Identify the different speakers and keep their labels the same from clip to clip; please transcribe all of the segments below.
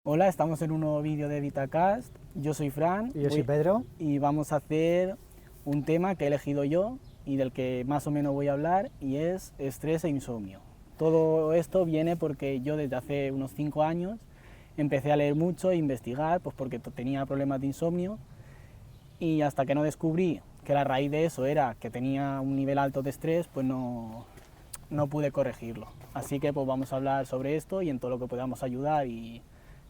Speaker 1: Hola, estamos en un nuevo vídeo de VitaCast. Yo soy Fran.
Speaker 2: Y yo soy Pedro.
Speaker 1: Y vamos a hacer un tema que he elegido yo y del que más o menos voy a hablar, y es estrés e insomnio. Todo esto viene porque yo desde hace unos 5 años empecé a leer mucho e investigar, pues porque tenía problemas de insomnio, y hasta que no descubrí que la raíz de eso era que tenía un nivel alto de estrés, pues no pude corregirlo. Así que pues vamos a hablar sobre esto y en todo lo que podamos ayudar y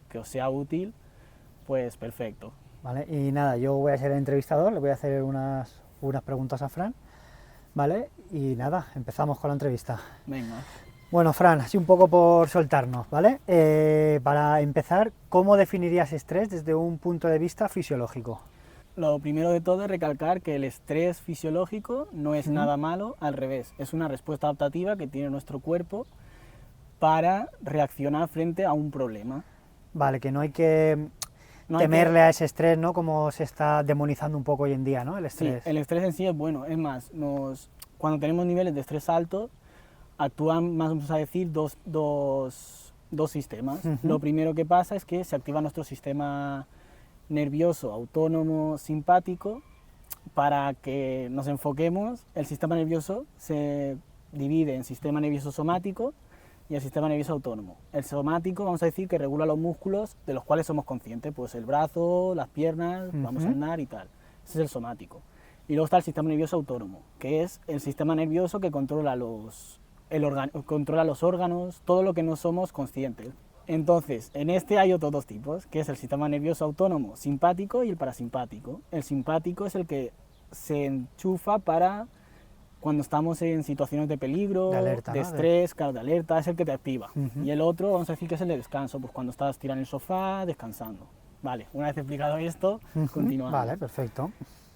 Speaker 1: que os sea útil, pues perfecto.
Speaker 2: Vale, y nada, yo voy a ser el entrevistador, le voy a hacer unas preguntas a Fran, ¿vale? Y nada, empezamos con la entrevista.
Speaker 1: Venga.
Speaker 2: Bueno, Fran, así un poco por soltarnos, ¿vale? Para empezar, ¿cómo definirías estrés desde un punto de vista fisiológico?
Speaker 1: Lo primero de todo es recalcar que el estrés fisiológico no es nada malo, al revés, es una respuesta adaptativa que tiene nuestro cuerpo para reaccionar frente a un problema.
Speaker 2: Vale, que no hay que temerle a ese estrés, ¿no? Como se está demonizando un poco hoy en día, ¿no? El estrés.
Speaker 1: Sí, el estrés en sí es bueno, es más, cuando tenemos niveles de estrés altos, actúan, más vamos a decir, dos sistemas. Lo primero que pasa es que se activa nuestro sistema nervioso autónomo simpático. Para que nos enfoquemos, el sistema nervioso se divide en sistema nervioso somático y el sistema nervioso autónomo. El somático, vamos a decir, que regula los músculos de los cuales somos conscientes, pues el brazo, las piernas, vamos a andar y tal. Ese es el somático. Y luego está el sistema nervioso autónomo, que es el sistema nervioso que controla controla los órganos, todo lo que no somos conscientes. Entonces, en este hay otros dos tipos, que es el sistema nervioso autónomo simpático y el parasimpático. El simpático es el que se enchufa para cuando estamos en situaciones de peligro,
Speaker 2: de alerta,
Speaker 1: de estrés, claro, de alerta, es el que te activa. Y el otro, vamos a decir que es el de descanso, pues cuando estás tirado en el sofá, descansando. Vale, una vez explicado esto, continuamos.
Speaker 2: Vale, perfecto.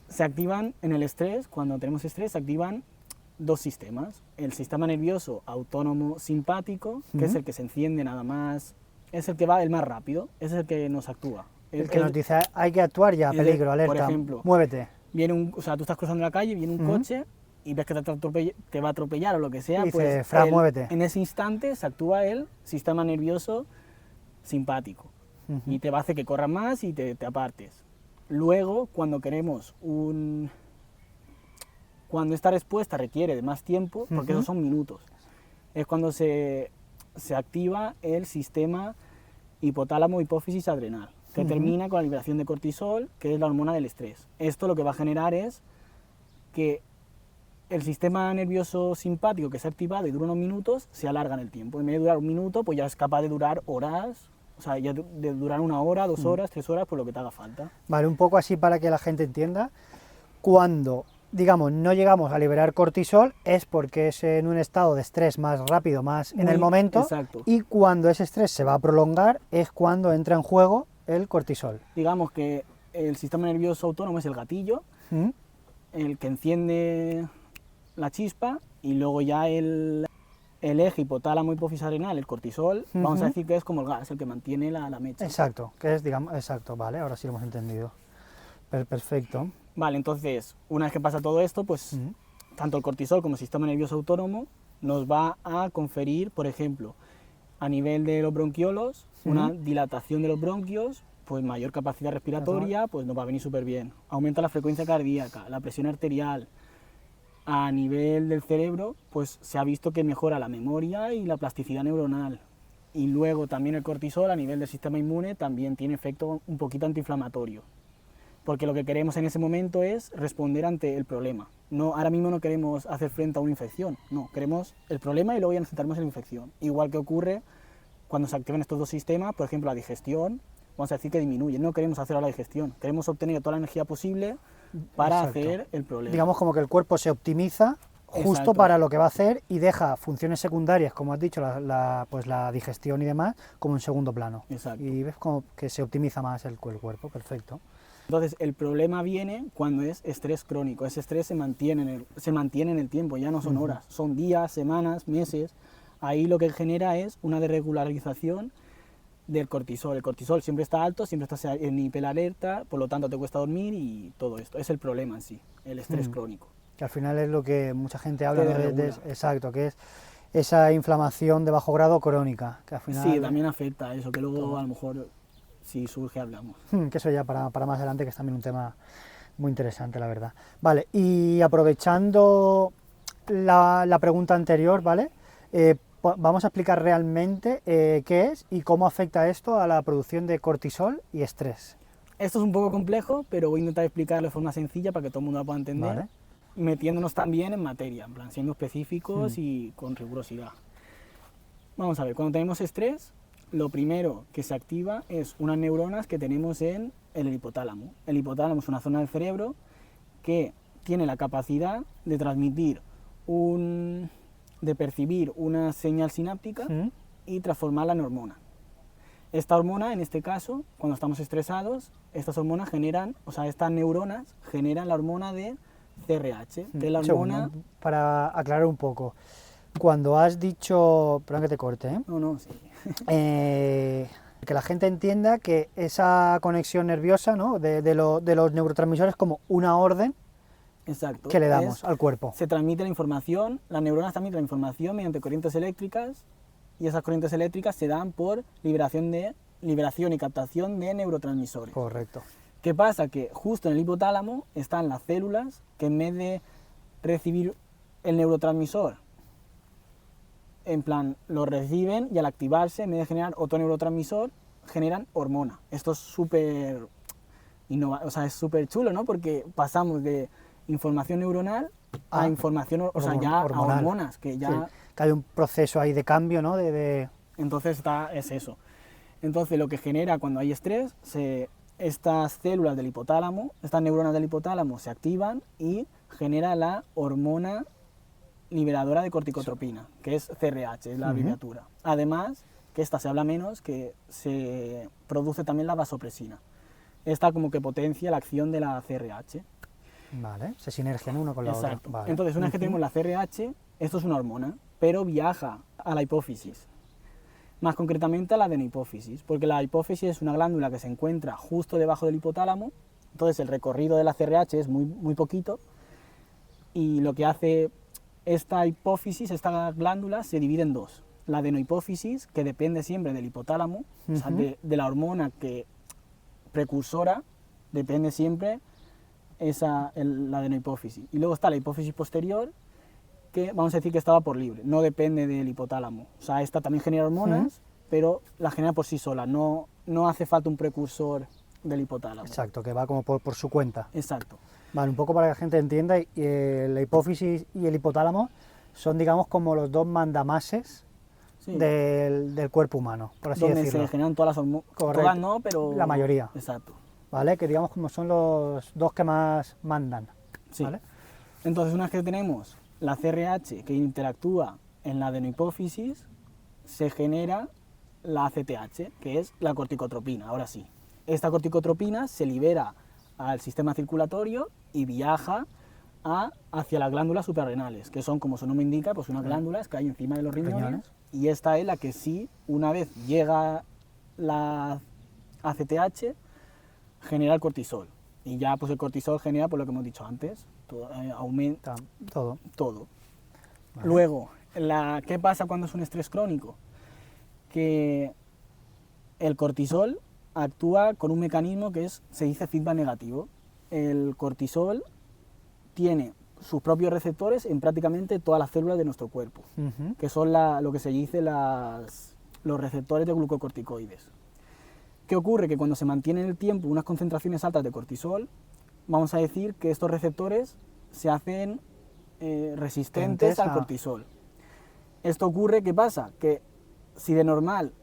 Speaker 1: Se activan en el estrés, cuando tenemos estrés, se activan dos sistemas. El sistema nervioso autónomo simpático, que es el que se enciende nada más, es el que va el más rápido, ese es el que nos actúa.
Speaker 2: El que nos dice, hay que actuar ya, peligro, alerta,
Speaker 1: por ejemplo,
Speaker 2: muévete.
Speaker 1: O sea, tú estás cruzando la calle, viene un coche y ves que te va a atropellar o lo que sea,
Speaker 2: y
Speaker 1: pues
Speaker 2: dice, Fran, muévete.
Speaker 1: En ese instante se actúa el sistema nervioso simpático y te va a hacer que corras más y te apartes. Luego, cuando queremos cuando esta respuesta requiere de más tiempo, porque esos son minutos, es cuando se activa el sistema hipotálamo hipófisis adrenal, que termina con la liberación de cortisol, que es la hormona del estrés. Esto lo que va a generar es que el sistema nervioso simpático que se ha activado y dura unos minutos, se alarga en el tiempo. En vez de durar un minuto, pues ya es capaz de durar horas, o sea, ya de durar 1 hora, 2 horas, 3 horas, por lo que te haga falta.
Speaker 2: Vale, un poco así para que la gente entienda, cuando, digamos, no llegamos a liberar cortisol es porque es en un estado de estrés más rápido, más en el momento,
Speaker 1: exacto.
Speaker 2: Y cuando ese estrés se va a prolongar es cuando entra en juego el cortisol.
Speaker 1: Digamos que el sistema nervioso autónomo es el gatillo, el que enciende la chispa, y luego ya el eje hipotálamo hipófisis adrenal, el cortisol, vamos a decir que es como el gas, el que mantiene la mecha.
Speaker 2: Exacto, que es, digamos, exacto, vale, ahora sí lo hemos entendido. Perfecto.
Speaker 1: Vale, entonces, una vez que pasa todo esto, pues tanto el cortisol como el sistema nervioso autónomo nos va a conferir, por ejemplo, a nivel de los bronquiolos, una dilatación de los bronquios, pues mayor capacidad respiratoria, pues nos va a venir súper bien. Aumenta la frecuencia cardíaca, la presión arterial. A nivel del cerebro, pues se ha visto que mejora la memoria y la plasticidad neuronal. Y luego también el cortisol a nivel del sistema inmune también tiene efecto un poquito antiinflamatorio. Porque lo que queremos en ese momento es responder ante el problema. Ahora mismo no queremos hacer frente a una infección, no, queremos el problema y luego ya nos centramos en la infección. Igual que ocurre cuando se activan estos dos sistemas, por ejemplo la digestión, vamos a decir que disminuye, no queremos hacer la digestión, queremos obtener toda la energía posible para hacer el problema.
Speaker 2: Digamos como que el cuerpo se optimiza justo para lo que va a hacer y deja funciones secundarias, como has dicho, pues la digestión y demás, como en segundo plano.
Speaker 1: Exacto.
Speaker 2: Y ves como que se optimiza más el cuerpo, perfecto.
Speaker 1: Entonces, el problema viene cuando es estrés crónico. Ese estrés se mantiene en el tiempo, ya no son horas, son días, semanas, meses. Ahí lo que genera es una desregularización del cortisol. El cortisol siempre está alto, siempre estás en hiperalerta, por lo tanto te cuesta dormir y todo esto. Es el problema en sí, el estrés crónico.
Speaker 2: Que al final es lo que mucha gente habla, ¿no? Exacto, que es esa inflamación de bajo grado crónica. Que al final...
Speaker 1: Sí, también afecta a eso, que luego a lo mejor si surge hablamos.
Speaker 2: Que eso ya para más adelante, que es también un tema muy interesante, la verdad. Vale, y aprovechando la pregunta anterior, ¿vale? Vamos a explicar realmente qué es y cómo afecta esto a la producción de cortisol y estrés.
Speaker 1: Esto es un poco complejo, pero voy a intentar explicarlo de forma sencilla para que todo el mundo lo pueda entender,
Speaker 2: Vale.
Speaker 1: metiéndonos también en materia, en plan, siendo específicos y con rigurosidad. Vamos a ver, cuando tenemos estrés, lo primero que se activa es unas neuronas que tenemos en el hipotálamo. El hipotálamo es una zona del cerebro que tiene la capacidad de transmitir de percibir una señal sináptica y transformarla en hormona. Esta hormona, en este caso, cuando estamos estresados, estas hormonas generan, o sea, estas neuronas generan la hormona de CRH, que es la hormona...
Speaker 2: Segundo, para aclarar un poco, cuando has dicho, perdón que te corte,
Speaker 1: No, sí.
Speaker 2: Que la gente entienda que esa conexión nerviosa, ¿no? de los neurotransmisores, como una orden.
Speaker 1: Exacto.
Speaker 2: Que le damos al cuerpo.
Speaker 1: Se transmite la información, las neuronas transmiten la información mediante corrientes eléctricas, y esas corrientes eléctricas se dan por liberación y captación de neurotransmisores.
Speaker 2: Correcto.
Speaker 1: ¿Qué pasa? Que justo en el hipotálamo están las células que en vez de recibir el neurotransmisor, en plan, lo reciben y al activarse, en vez de generar otro neurotransmisor, generan hormona. Esto es súper o sea, es súper chulo, ¿no? Porque pasamos de información neuronal a información, o sea, ya hormonal. A hormonas, que ya...
Speaker 2: Sí, que hay un proceso ahí de cambio, ¿no?
Speaker 1: Entonces es eso. Entonces lo que genera cuando hay estrés, estas células del hipotálamo, estas neuronas del hipotálamo se activan y genera la hormona liberadora de corticotropina, que es CRH, es la abreviatura. Además, que esta se habla menos, que se produce también la vasopresina. Esta como que potencia la acción de la CRH.
Speaker 2: Vale, se sinergian uno con la otra. Vale.
Speaker 1: Entonces, una vez que tenemos la CRH, esto es una hormona, pero viaja a la hipófisis. Más concretamente a la adenohipófisis, porque la hipófisis es una glándula que se encuentra justo debajo del hipotálamo, entonces el recorrido de la CRH es muy poquito, y lo que hace esta hipófisis, esta glándula, se divide en dos. La adenohipófisis, que depende siempre del hipotálamo, o sea, de la hormona precursora, depende siempre la adenohipófisis. Y luego está la hipófisis posterior, que vamos a decir que estaba por libre, no depende del hipotálamo. O sea, esta también genera hormonas, pero la genera por sí sola, no hace falta un precursor del hipotálamo.
Speaker 2: Exacto, que va como por su cuenta.
Speaker 1: Exacto.
Speaker 2: Vale, un poco para que la gente entienda, la hipófisis y el hipotálamo son, digamos, como los dos mandamases del cuerpo humano, por así
Speaker 1: donde
Speaker 2: decirlo.
Speaker 1: Se generan todas las hormonas, todas no, pero...
Speaker 2: La mayoría.
Speaker 1: Exacto.
Speaker 2: ¿Vale? Que digamos como son los dos que más mandan.
Speaker 1: Sí.
Speaker 2: ¿Vale?
Speaker 1: Entonces, una vez que tenemos la CRH que interactúa en la adenohipófisis, se genera la ACTH, que es la corticotropina, ahora sí. Esta corticotropina se libera al sistema circulatorio y viaja hacia las glándulas suprarrenales, que son, como su nombre indica, pues unas glándulas que hay encima de los riñones, y esta es la que sí, una vez llega la ACTH, genera el cortisol. Y ya pues el cortisol genera, por lo que hemos dicho antes, aumenta todo. Vale. Luego, ¿qué pasa cuando es un estrés crónico? Que el cortisol actúa con un mecanismo que se dice feedback negativo. El cortisol tiene sus propios receptores en prácticamente todas las células de nuestro cuerpo, que son lo que se dice los receptores de glucocorticoides. ¿Qué ocurre? Que cuando se mantiene en el tiempo unas concentraciones altas de cortisol, vamos a decir que estos receptores se hacen resistentes al cortisol. Esto ocurre, ¿qué pasa? Que si de normal,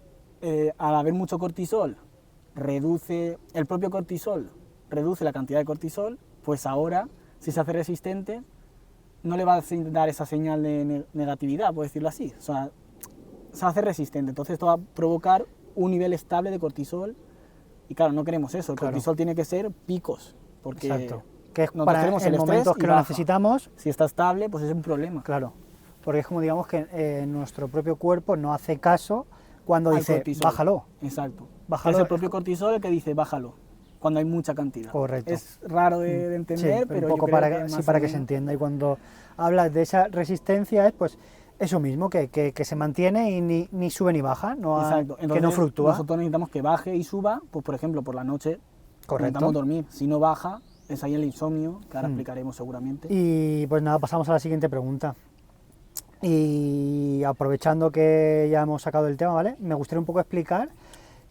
Speaker 1: al haber mucho cortisol, el propio cortisol reduce la cantidad de cortisol, pues ahora, si se hace resistente, no le va a dar esa señal de negatividad, por decirlo así. O sea, se hace resistente, entonces esto va a provocar un nivel estable de cortisol, y claro, no queremos eso, el cortisol tiene que ser picos, porque
Speaker 2: exacto, que es
Speaker 1: para
Speaker 2: en momentos que lo necesitamos.
Speaker 1: Si está estable, pues es un problema.
Speaker 2: Claro, porque es como digamos que nuestro propio cuerpo no hace caso cuando dice cortisol. Bájalo.
Speaker 1: Exacto,
Speaker 2: bájalo.
Speaker 1: Es el propio cortisol el que dice bájalo, cuando hay mucha cantidad.
Speaker 2: Correcto.
Speaker 1: Es raro de entender,
Speaker 2: sí,
Speaker 1: pero
Speaker 2: un poco
Speaker 1: yo creo
Speaker 2: para que se entienda, y cuando hablas de esa resistencia es pues Eso mismo, que se mantiene y ni sube ni baja,
Speaker 1: Exacto.
Speaker 2: que no fluctúa.
Speaker 1: Nosotros necesitamos que baje y suba, pues por ejemplo, por la noche
Speaker 2: Correcto.
Speaker 1: necesitamos dormir. Si no baja, es ahí el insomnio, que ahora explicaremos seguramente.
Speaker 2: Y pues nada, pasamos a la siguiente pregunta. Y aprovechando que ya hemos sacado el tema, ¿vale? Me gustaría un poco explicar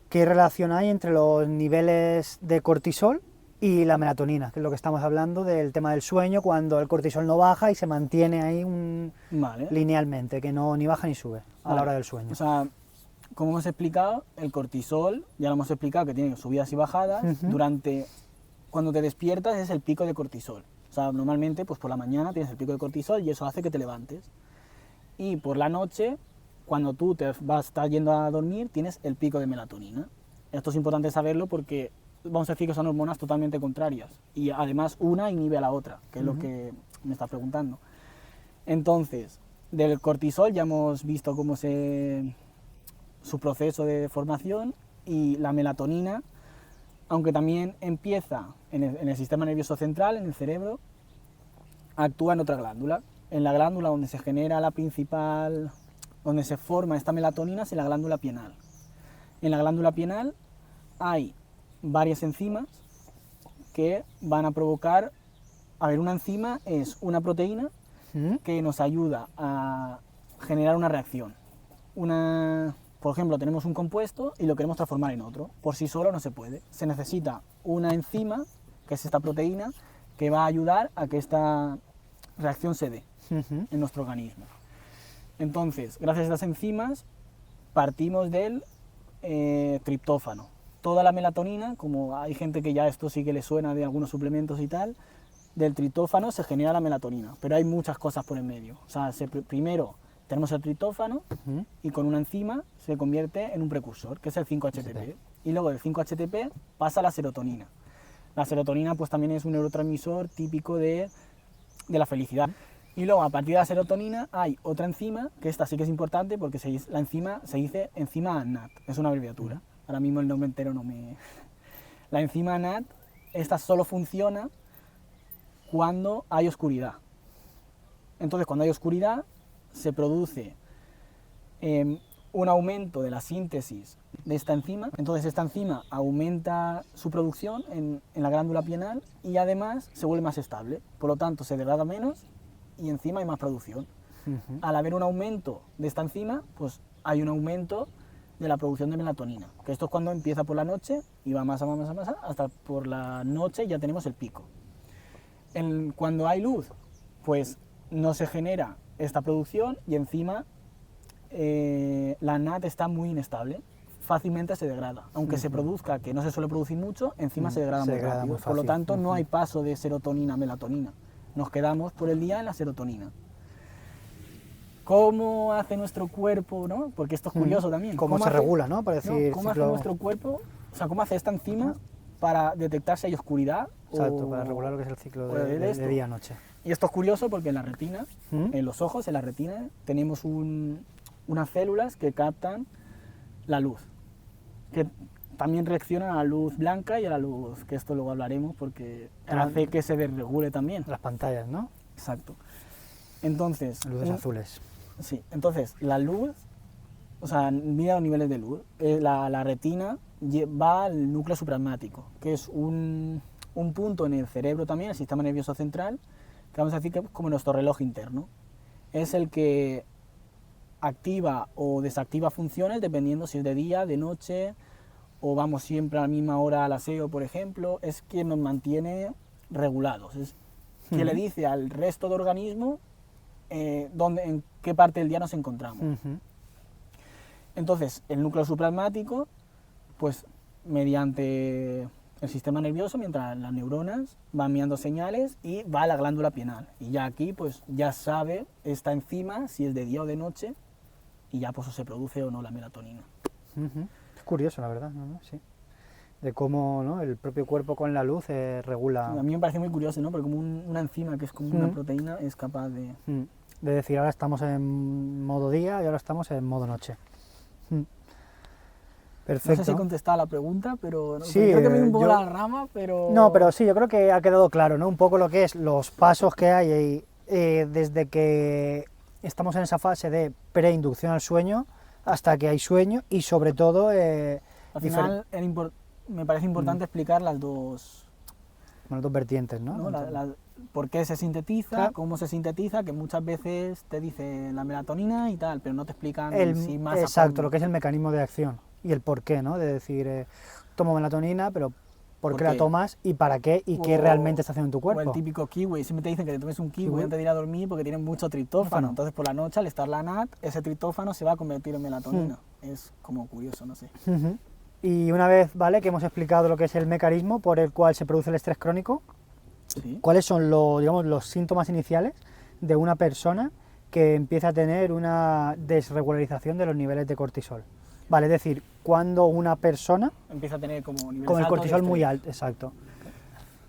Speaker 2: qué relación hay entre los niveles de cortisol y la melatonina, que es lo que estamos hablando del tema del sueño, cuando el cortisol no baja y se mantiene ahí
Speaker 1: Vale.
Speaker 2: linealmente, que no ni baja ni sube a la hora del sueño.
Speaker 1: O sea, como hemos explicado, el cortisol, ya lo hemos explicado que tiene subidas y bajadas. Cuando te despiertas es el pico de cortisol. O sea, normalmente pues por la mañana tienes el pico de cortisol y eso hace que te levantes. Y por la noche, cuando tú estás yendo a dormir, tienes el pico de melatonina. Esto es importante saberlo porque vamos a decir que son hormonas totalmente contrarias. Y además una inhibe a la otra, que es lo que me estás preguntando. Entonces, del cortisol ya hemos visto su proceso de formación, y la melatonina, aunque también empieza en el sistema nervioso central, en el cerebro, actúa en otra glándula. En la glándula donde se genera donde se forma esta melatonina es en la glándula pineal. En la glándula pineal hay varias enzimas que van a provocar, una enzima es una proteína que nos ayuda a generar una reacción. Por ejemplo, tenemos un compuesto y lo queremos transformar en otro. Por sí solo no se puede. Se necesita una enzima, que es esta proteína, que va a ayudar a que esta reacción se dé en nuestro organismo. Entonces, gracias a estas enzimas, partimos del triptófano. Toda la melatonina, como hay gente que ya esto sí que le suena de algunos suplementos y tal, del triptófano se genera la melatonina, pero hay muchas cosas por en medio. O sea, primero tenemos el triptófano y con una enzima se convierte en un precursor, que es el 5-HTP. Y luego del 5-HTP pasa a la serotonina. La serotonina pues también es un neurotransmisor típico de la felicidad. Y luego a partir de la serotonina hay otra enzima, que esta sí que es importante porque la enzima se dice enzima ANAT, es una abreviatura. Ahora mismo el nombre entero no me... La enzima ANAT, esta solo funciona cuando hay oscuridad. Entonces cuando hay oscuridad se produce un aumento de la síntesis de esta enzima. Entonces esta enzima aumenta su producción en la glándula pineal y además se vuelve más estable. Por lo tanto se degrada menos y encima hay más producción. Al haber un aumento de esta enzima, pues hay un aumento de la producción de melatonina, que esto es cuando empieza por la noche y va más, hasta por la noche ya tenemos el pico. Cuando hay luz, pues no se genera esta producción y encima la NAT está muy inestable, fácilmente se degrada. Aunque se produzca, que no se suele producir mucho, encima se degrada muy rápido. Por lo tanto, no hay paso de serotonina a melatonina. Nos quedamos por el día en la serotonina. ¿Cómo hace nuestro cuerpo, no? Porque esto es curioso también.
Speaker 2: ¿Cómo se regula, no? Para decir,
Speaker 1: ¿Cómo hace nuestro cuerpo? O sea, ¿cómo hace esta enzima para detectar si hay oscuridad?
Speaker 2: Exacto, para regular lo que es el ciclo de día-noche.
Speaker 1: Y esto es curioso porque en la retina, en los ojos, en la retina, tenemos unas células que captan la luz, que también reaccionan a la luz blanca y a la luz, que esto luego hablaremos porque hace que se desregule también.
Speaker 2: Las pantallas, ¿no?
Speaker 1: Exacto. Entonces...
Speaker 2: Luces azules.
Speaker 1: Sí, entonces la luz, o sea, mira los niveles de luz. La retina va al núcleo suprasmático, que es un punto en el cerebro también, el sistema nervioso central, que vamos a decir que es como nuestro reloj interno. Es el que activa o desactiva funciones dependiendo si es de día, de noche, o vamos siempre a la misma hora al aseo, por ejemplo. Es quien nos mantiene regulados, es quien le dice al resto de organismo en qué parte del día nos encontramos. Entonces, el núcleo suprasmático, pues mediante el sistema nervioso, mientras las neuronas van enviando señales y va a la glándula pineal. Y ya aquí, pues ya sabe esta enzima si es de día o de noche y ya pues se produce o no la melatonina.
Speaker 2: Es curioso, la verdad, ¿no? Sí. De cómo, ¿no?, el propio cuerpo con la luz regula...
Speaker 1: A mí me parece muy curioso, ¿no? Porque como una enzima que es como una proteína es capaz de...
Speaker 2: De decir, ahora estamos en modo día y ahora estamos en modo noche. Perfecto.
Speaker 1: No sé si he contestado la pregunta, pero
Speaker 2: sí,
Speaker 1: creo que me he ido un poco a la rama, pero...
Speaker 2: No, pero sí, yo creo que ha quedado claro, ¿no? Un poco lo que es los pasos que hay desde que estamos en esa fase de preinducción al sueño hasta que hay sueño y sobre todo...
Speaker 1: Al final me parece importante explicar las dos
Speaker 2: vertientes, ¿no?
Speaker 1: por qué se sintetiza,
Speaker 2: claro,
Speaker 1: cómo se sintetiza, que muchas veces te dicen la melatonina y tal, pero no te explican si más
Speaker 2: exacto, lo que es el mecanismo de acción y el por qué, ¿no? De decir, tomo melatonina, pero ¿por qué la tomas y para qué y qué realmente está haciendo en tu cuerpo?
Speaker 1: O el típico kiwi, siempre te dicen que te tomes un kiwi antes de ir a dormir porque tiene mucho triptófano, entonces por la noche al estar la NAD, ese triptófano se va a convertir en melatonina. Es como curioso, no sé.
Speaker 2: Y una vez, ¿vale?, que hemos explicado lo que es el mecanismo por el cual se produce el estrés crónico,
Speaker 1: ¿sí?
Speaker 2: ¿Cuáles son los síntomas iniciales de una persona que empieza a tener una desregularización de los niveles de cortisol? Vale, es decir, cuando una persona
Speaker 1: empieza a tener como niveles
Speaker 2: con el cortisol muy alto, exacto.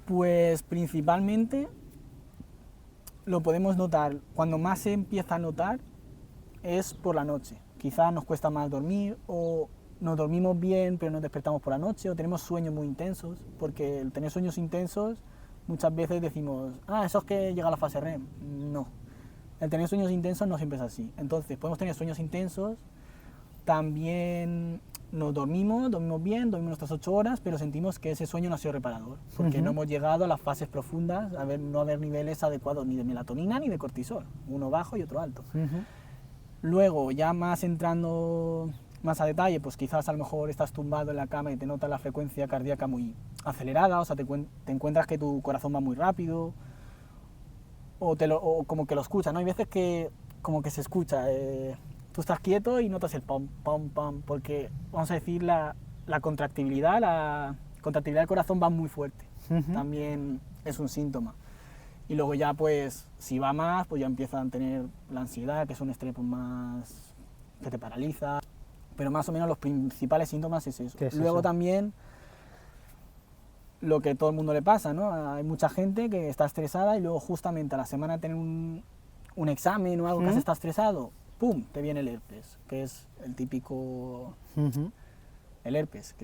Speaker 1: Pues principalmente lo podemos notar, cuando más se empieza a notar es por la noche. Quizás nos cuesta más dormir o nos dormimos bien pero nos despertamos por la noche o tenemos sueños muy intensos, porque el tener sueños intensos muchas veces decimos, eso es que llega a la fase REM. No, el tener sueños intensos no siempre es así. Entonces podemos tener sueños intensos, también nos dormimos bien, dormimos nuestras 8 horas, pero sentimos que ese sueño no ha sido reparador, porque no hemos llegado a las fases profundas, no haber niveles adecuados ni de melatonina ni de cortisol, uno bajo y otro alto. Luego, ya más entrando más a detalle, pues quizás a lo mejor estás tumbado en la cama y te notas la frecuencia cardíaca muy acelerada, o sea, te encuentras que tu corazón va muy rápido, o como que lo escuchas, ¿no? Hay veces que como que se escucha, tú estás quieto y notas el pam, pam, pam, porque, vamos a decir, la contractibilidad del corazón va muy fuerte, también es un síntoma. Y luego ya, pues, si va más, pues ya empiezan a tener la ansiedad, que es un estrés pues, más que te paraliza. Pero más o menos los principales síntomas es eso. Luego también lo que a todo el mundo le pasa, ¿no? Hay mucha gente que está estresada y luego justamente a la semana de tener un examen o algo que se está estresado, ¡pum!, te viene el herpes, que es el típico... el herpes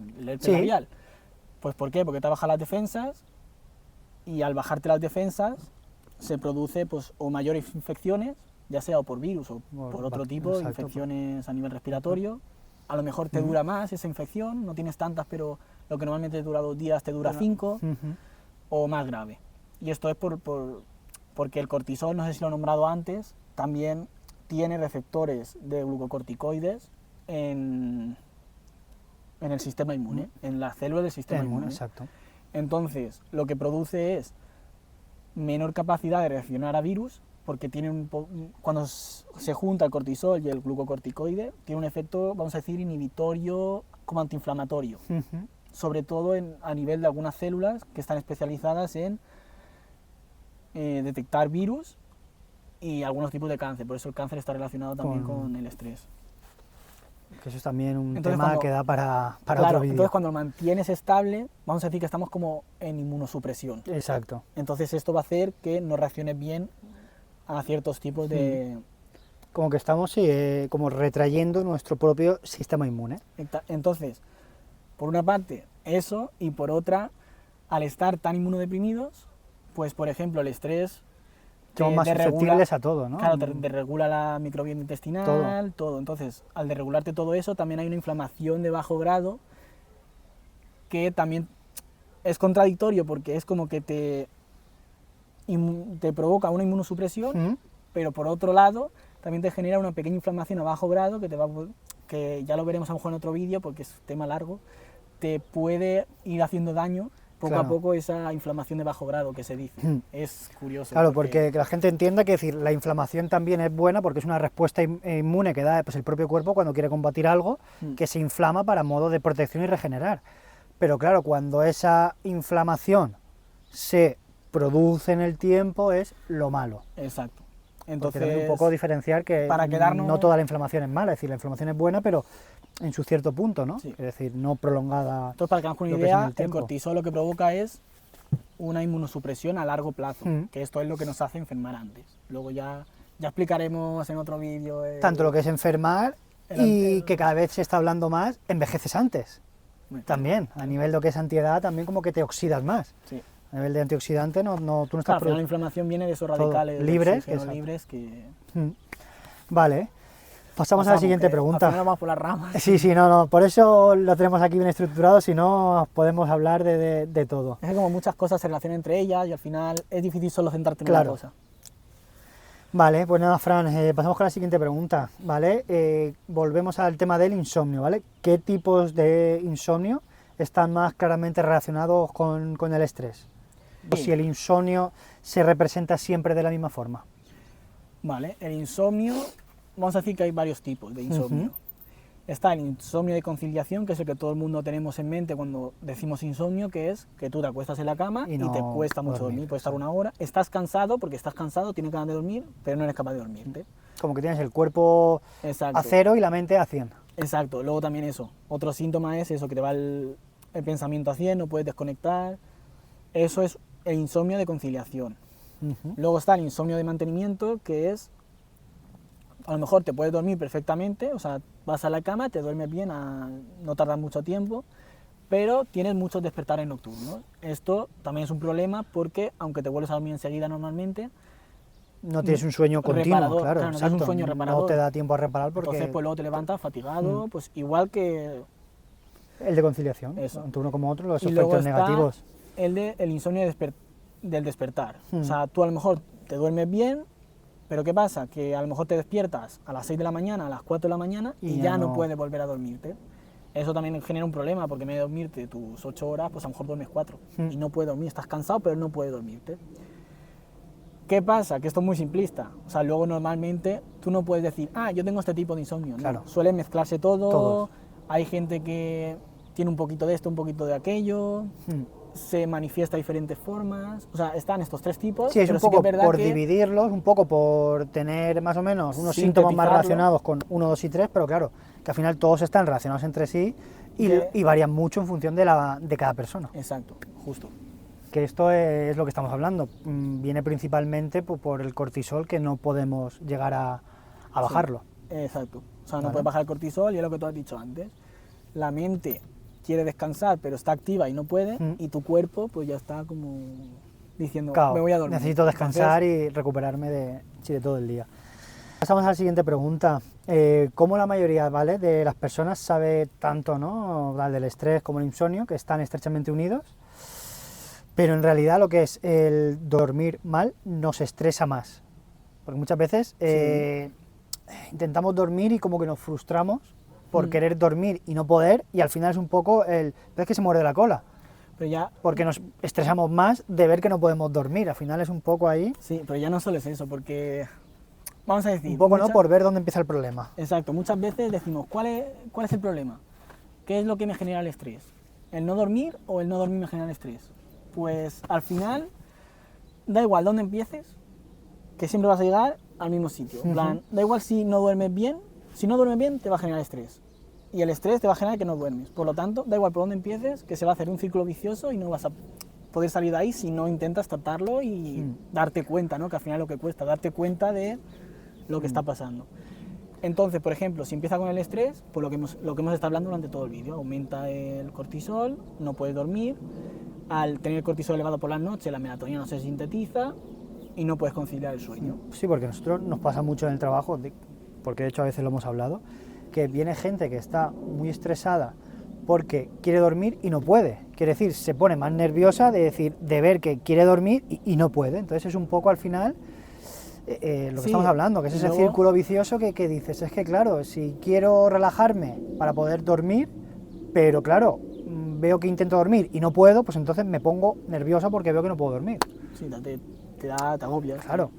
Speaker 1: labial. Pues ¿por qué? Porque te bajan las defensas y al bajarte las defensas se produce pues o mayores infecciones, ya sea o por virus o por otro tipo de infecciones a nivel respiratorio. A lo mejor te dura más esa infección, no tienes tantas, pero lo que normalmente te dura 2 días te dura 5, o más grave. Y esto es porque el cortisol, no sé si lo he nombrado antes, también tiene receptores de glucocorticoides en el sistema inmune, en las células del sistema inmune.
Speaker 2: Exacto.
Speaker 1: Entonces, lo que produce es menor capacidad de reaccionar a virus, porque cuando se junta el cortisol y el glucocorticoide, tiene un efecto, vamos a decir, inhibitorio como antiinflamatorio, sobre todo a nivel de algunas células que están especializadas en detectar virus y algunos tipos de cáncer, por eso el cáncer está relacionado también con el estrés.
Speaker 2: Que eso es también un tema que da para otro vídeo.
Speaker 1: Entonces cuando lo mantienes estable, vamos a decir que estamos como en inmunosupresión.
Speaker 2: Exacto.
Speaker 1: Entonces esto va a hacer que no reacciones bien a ciertos tipos de...
Speaker 2: Como que estamos como retrayendo nuestro propio sistema inmune.
Speaker 1: Entonces, por una parte eso, y por otra, al estar tan inmunodeprimidos, pues por ejemplo el estrés...
Speaker 2: Somos más susceptibles a todo, ¿no?
Speaker 1: Claro, te regula la microbiota intestinal, todo. Entonces, al desregularte todo eso, también hay una inflamación de bajo grado que también es contradictorio porque es como que te provoca una inmunosupresión, pero por otro lado también te genera una pequeña inflamación a bajo grado que ya lo veremos a lo mejor en otro vídeo porque es tema largo, te puede ir haciendo daño poco a poco esa inflamación de bajo grado que se dice. Es curioso.
Speaker 2: Claro, porque que la gente entienda que decir, la inflamación también es buena porque es una respuesta inmune que da pues, el propio cuerpo cuando quiere combatir algo que se inflama para modo de protección y regenerar. Pero claro, cuando esa inflamación se produce en el tiempo es lo malo.
Speaker 1: Exacto. Entonces,
Speaker 2: un poco diferenciar que no toda la inflamación es mala, es decir, la inflamación es buena, pero en su cierto punto, ¿no? Sí. Es decir, no prolongada.
Speaker 1: Entonces, para que hagamos una idea, el cortisol lo que provoca es una inmunosupresión a largo plazo, que esto es lo que nos hace enfermar antes. Luego ya explicaremos en otro vídeo.
Speaker 2: Tanto lo que es enfermar y que cada vez se está hablando más, envejeces antes. También, a nivel de lo que es antiedad, también como que te oxidas más.
Speaker 1: Sí.
Speaker 2: A nivel de antioxidante, tú no estás...
Speaker 1: Claro, la inflamación viene de esos radicales
Speaker 2: libres
Speaker 1: que...
Speaker 2: Vale, pasamos a la siguiente pregunta.
Speaker 1: Al final vamos por las ramas.
Speaker 2: Sí, no, por eso lo tenemos aquí bien estructurado, si no podemos hablar de todo.
Speaker 1: Es que como muchas cosas se relacionan entre ellas y al final es difícil solo centrarte en
Speaker 2: Claro.
Speaker 1: una cosa.
Speaker 2: Vale, pues nada, Fran, pasamos con la siguiente pregunta, ¿vale? Volvemos al tema del insomnio, ¿vale? ¿Qué tipos de insomnio están más claramente relacionados con el estrés? O
Speaker 1: Sí.
Speaker 2: si el insomnio se representa siempre de la misma forma.
Speaker 1: Vale, el insomnio, vamos a decir que hay varios tipos de insomnio. Está el insomnio de conciliación, que es el que todo el mundo tenemos en mente cuando decimos insomnio, que es que tú te acuestas en la cama
Speaker 2: Y
Speaker 1: y,
Speaker 2: no
Speaker 1: te cuesta mucho dormir, puede estar una hora. Estás cansado porque estás cansado, tienes ganas de dormir, pero no eres capaz de dormirte.
Speaker 2: Como que tienes el cuerpo
Speaker 1: Exacto.
Speaker 2: a 0 y la mente a 100.
Speaker 1: Exacto, luego también eso. Otro síntoma es eso, que te va el pensamiento a 100, no puedes desconectar. Eso es el insomnio de conciliación. Luego está el insomnio de mantenimiento, que es, a lo mejor te puedes dormir perfectamente, o sea, vas a la cama, te duermes bien, no tardas mucho tiempo, pero tienes muchos despertares nocturnos. Esto también es un problema porque, aunque te vuelves a dormir enseguida normalmente,
Speaker 2: No tienes un sueño continuo,
Speaker 1: reparador,
Speaker 2: claro,
Speaker 1: claro, no tienes
Speaker 2: exacto.
Speaker 1: un sueño reparador.
Speaker 2: No te da tiempo a reparar porque
Speaker 1: entonces pues luego te levantas fatigado, pues igual que
Speaker 2: el de conciliación,
Speaker 1: Eso.
Speaker 2: tanto uno como otro, los
Speaker 1: Y luego
Speaker 2: efectos
Speaker 1: está
Speaker 2: negativos.
Speaker 1: el insomnio del despertar. O sea, tú a lo mejor te duermes bien, pero ¿qué pasa? Que a lo mejor te despiertas a las 6 de la mañana, a las 4 de la mañana y ya no puedes volver a dormirte. Eso también genera un problema porque en vez de dormirte tus 8 horas, pues a lo mejor duermes 4 y no puedes dormir, estás cansado pero no puedes dormirte. ¿Qué pasa? Que esto es muy simplista. O sea, luego normalmente tú no puedes decir, yo tengo este tipo de insomnio.
Speaker 2: Claro.
Speaker 1: No, suele mezclarse todo.
Speaker 2: Todos.
Speaker 1: Hay gente que tiene un poquito de esto, un poquito de aquello. Se manifiesta de diferentes formas. O sea, están estos tres tipos.
Speaker 2: Sí, es
Speaker 1: pero
Speaker 2: un poco
Speaker 1: que es verdad
Speaker 2: por
Speaker 1: que
Speaker 2: dividirlos, un poco por tener más o menos unos síntomas más
Speaker 1: sintetizarlo.
Speaker 2: relacionados con 1, 2 y 3, pero claro, que al final todos están relacionados entre sí y varían mucho en función de cada persona.
Speaker 1: Exacto, justo.
Speaker 2: Que esto es lo que estamos hablando. Viene principalmente por el cortisol, que no podemos llegar a bajarlo.
Speaker 1: Exacto. O sea, no
Speaker 2: Vale.
Speaker 1: puedes bajar el cortisol y es lo que tú has dicho antes. La mente quiere descansar, pero está activa y no puede, y tu cuerpo pues ya está como diciendo,
Speaker 2: Claro,
Speaker 1: me voy a dormir.
Speaker 2: necesito descansar y recuperarme de todo el día. Pasamos a la siguiente pregunta. ¿Cómo la mayoría, ¿vale?, de las personas sabe tanto, ¿no?, del estrés como el insomnio, que están estrechamente unidos? Pero en realidad lo que es el dormir mal nos estresa más. Porque muchas veces intentamos dormir y como que nos frustramos por querer dormir y no poder, y al final es un poco el pez que se muerde la cola.
Speaker 1: Pero ya,
Speaker 2: Porque nos estresamos más de ver que no podemos dormir. Al final es un poco ahí,
Speaker 1: sí, pero ya no solo es eso, porque vamos a decir...
Speaker 2: un poco, ¿no?,
Speaker 1: muchas-
Speaker 2: por ver dónde empieza el problema.
Speaker 1: Exacto, muchas veces decimos, ¿cuál es el problema? ¿Qué es lo que me genera el estrés? ¿El no dormir o el no dormir me genera el estrés? Pues al final, da igual dónde empieces, que siempre vas a llegar al mismo sitio. En plan, da igual si no duermes bien te va a generar estrés. Y el estrés te va a generar que no duermes. Por lo tanto, da igual por dónde empieces, que se va a hacer un círculo vicioso y no vas a poder salir de ahí si no intentas tratarlo y darte cuenta, ¿no? Que al final lo que cuesta, darte cuenta de lo que está pasando. Entonces, por ejemplo, si empieza con el estrés, pues lo que hemos estado hablando durante todo el vídeo, aumenta el cortisol, no puedes dormir, al tener el cortisol elevado por las noches, la melatonina no se sintetiza y no puedes conciliar el sueño.
Speaker 2: Sí, porque a nosotros nos pasa mucho en el trabajo, porque de hecho a veces lo hemos hablado, que viene gente que está muy estresada porque quiere dormir y no puede. Quiere decir, se pone más nerviosa de ver que quiere dormir y no puede. Entonces es un poco al final lo que
Speaker 1: Sí,
Speaker 2: estamos hablando, que es ese
Speaker 1: luego-
Speaker 2: círculo vicioso que dices, es que claro, si quiero relajarme para poder dormir, pero claro, veo que intento dormir y no puedo, pues entonces me pongo nerviosa porque veo que no puedo dormir.
Speaker 1: Sí, te agobias.
Speaker 2: Claro.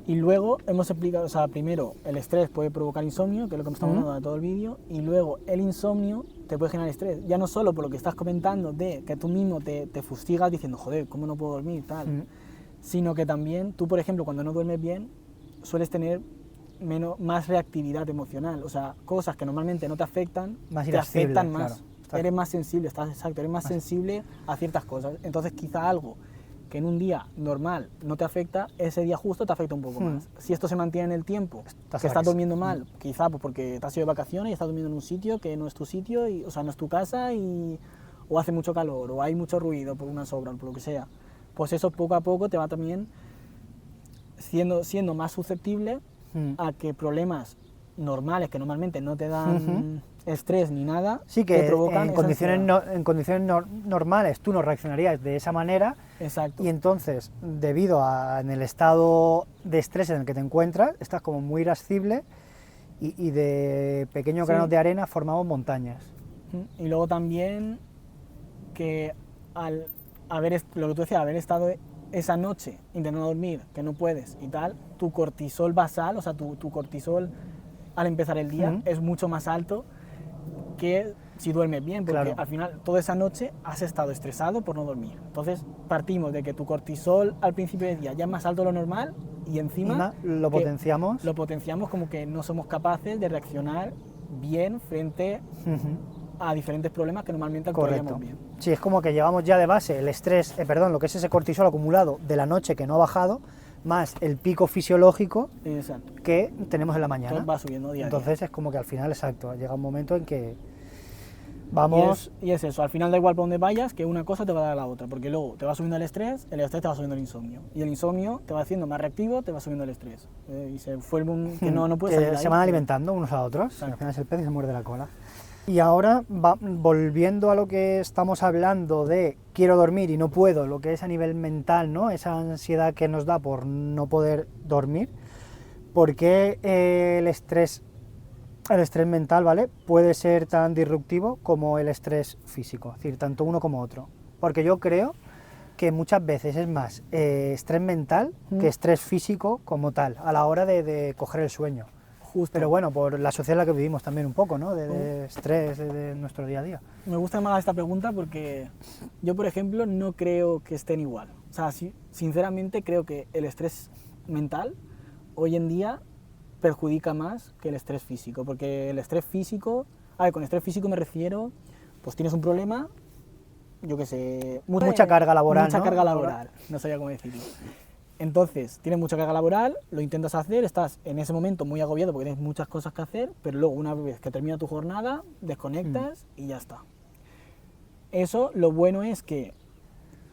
Speaker 1: Y luego hemos explicado, o sea, primero el estrés puede provocar insomnio, que es lo que hemos estado hablando de todo el vídeo, y luego el insomnio te puede generar estrés, ya no solo por lo que estás comentando de que tú mismo te fustigas diciendo, joder, ¿cómo no puedo dormir? Tal, sino que también tú, por ejemplo, cuando no duermes bien, sueles tener más reactividad emocional, o sea, cosas que normalmente no te afectan,
Speaker 2: Más
Speaker 1: te
Speaker 2: irascible,
Speaker 1: afectan más.
Speaker 2: claro. Está-
Speaker 1: Eres más sensible, eres más sensible a ciertas cosas. Entonces quizá algo que en un día normal no te afecta, ese día justo te afecta un poco más. Si esto se mantiene en el tiempo, que estás durmiendo mal, quizá pues porque te has ido de vacaciones y estás durmiendo en un sitio que no es tu sitio, o sea, no es tu casa, o hace mucho calor, o hay mucho ruido por una sobra, o por lo que sea, pues eso poco a poco te va también siendo más susceptible a que problemas normales, que normalmente no te dan estrés ni nada,
Speaker 2: Sí,
Speaker 1: te
Speaker 2: que
Speaker 1: provocan
Speaker 2: en
Speaker 1: esa
Speaker 2: condiciones,
Speaker 1: ansiedad.
Speaker 2: en condiciones normales tú no reaccionarías de esa manera
Speaker 1: Exacto.
Speaker 2: y entonces, debido a en el estado de estrés en el que te encuentras, estás como muy irascible y de pequeños
Speaker 1: Sí.
Speaker 2: granos de arena formamos montañas.
Speaker 1: Y luego también que al lo que tú decías, haber estado esa noche intentando dormir, que no puedes y tal, tu cortisol basal, o sea, tu cortisol al empezar el día es mucho más alto que si duermes bien, porque
Speaker 2: Claro.
Speaker 1: al final toda esa noche has estado estresado por no dormir. Entonces partimos de que tu cortisol al principio del día ya es más alto de lo normal y encima
Speaker 2: Lo
Speaker 1: que
Speaker 2: potenciamos.
Speaker 1: lo potenciamos como que no somos capaces de reaccionar bien frente a diferentes problemas que normalmente actuaríamos
Speaker 2: Correcto.
Speaker 1: bien.
Speaker 2: Sí, es como que llevamos ya de base el estrés, perdón, lo que es ese cortisol acumulado de la noche que no ha bajado, más el pico fisiológico
Speaker 1: Exacto.
Speaker 2: que tenemos en la mañana.
Speaker 1: Entonces va subiendo día a día.
Speaker 2: Entonces es como que al final, exacto, llega un momento en que vamos...
Speaker 1: Y es eso, al final da igual por dónde vayas, que una cosa te va a dar a la otra, porque luego te va subiendo el estrés te va subiendo el insomnio, y el insomnio te va haciendo más reactivo, te va subiendo el estrés, y se vuelve un que no puedes salir de ahí.
Speaker 2: se van alimentando unos a otros, al final es el pez y se muerde la cola. Y ahora, volviendo a lo que estamos hablando de quiero dormir y no puedo, lo que es a nivel mental, ¿no? Esa ansiedad que nos da por no poder dormir, ¿por qué el estrés mental, ¿vale?, puede ser tan disruptivo como el estrés físico? Es decir, tanto uno como otro. Porque yo creo que muchas veces es más estrés mental que estrés físico como tal, a la hora de coger el sueño.
Speaker 1: Justo.
Speaker 2: Pero bueno, por la sociedad en la que vivimos también un poco, ¿no? De estrés de nuestro día a día.
Speaker 1: Me gusta más esta pregunta porque yo, por ejemplo, no creo que estén igual. O sea, sinceramente creo que el estrés mental hoy en día perjudica más que el estrés físico, porque el estrés físico, con estrés físico me refiero, pues tienes un problema, yo qué sé...
Speaker 2: Mucha carga laboral,
Speaker 1: Mucha
Speaker 2: ¿no?
Speaker 1: carga laboral, no sabía cómo decirlo. Entonces, tienes mucha carga laboral, lo intentas hacer, estás en ese momento muy agobiado porque tienes muchas cosas que hacer, pero luego una vez que termina tu jornada, desconectas y ya está. Eso, lo bueno es que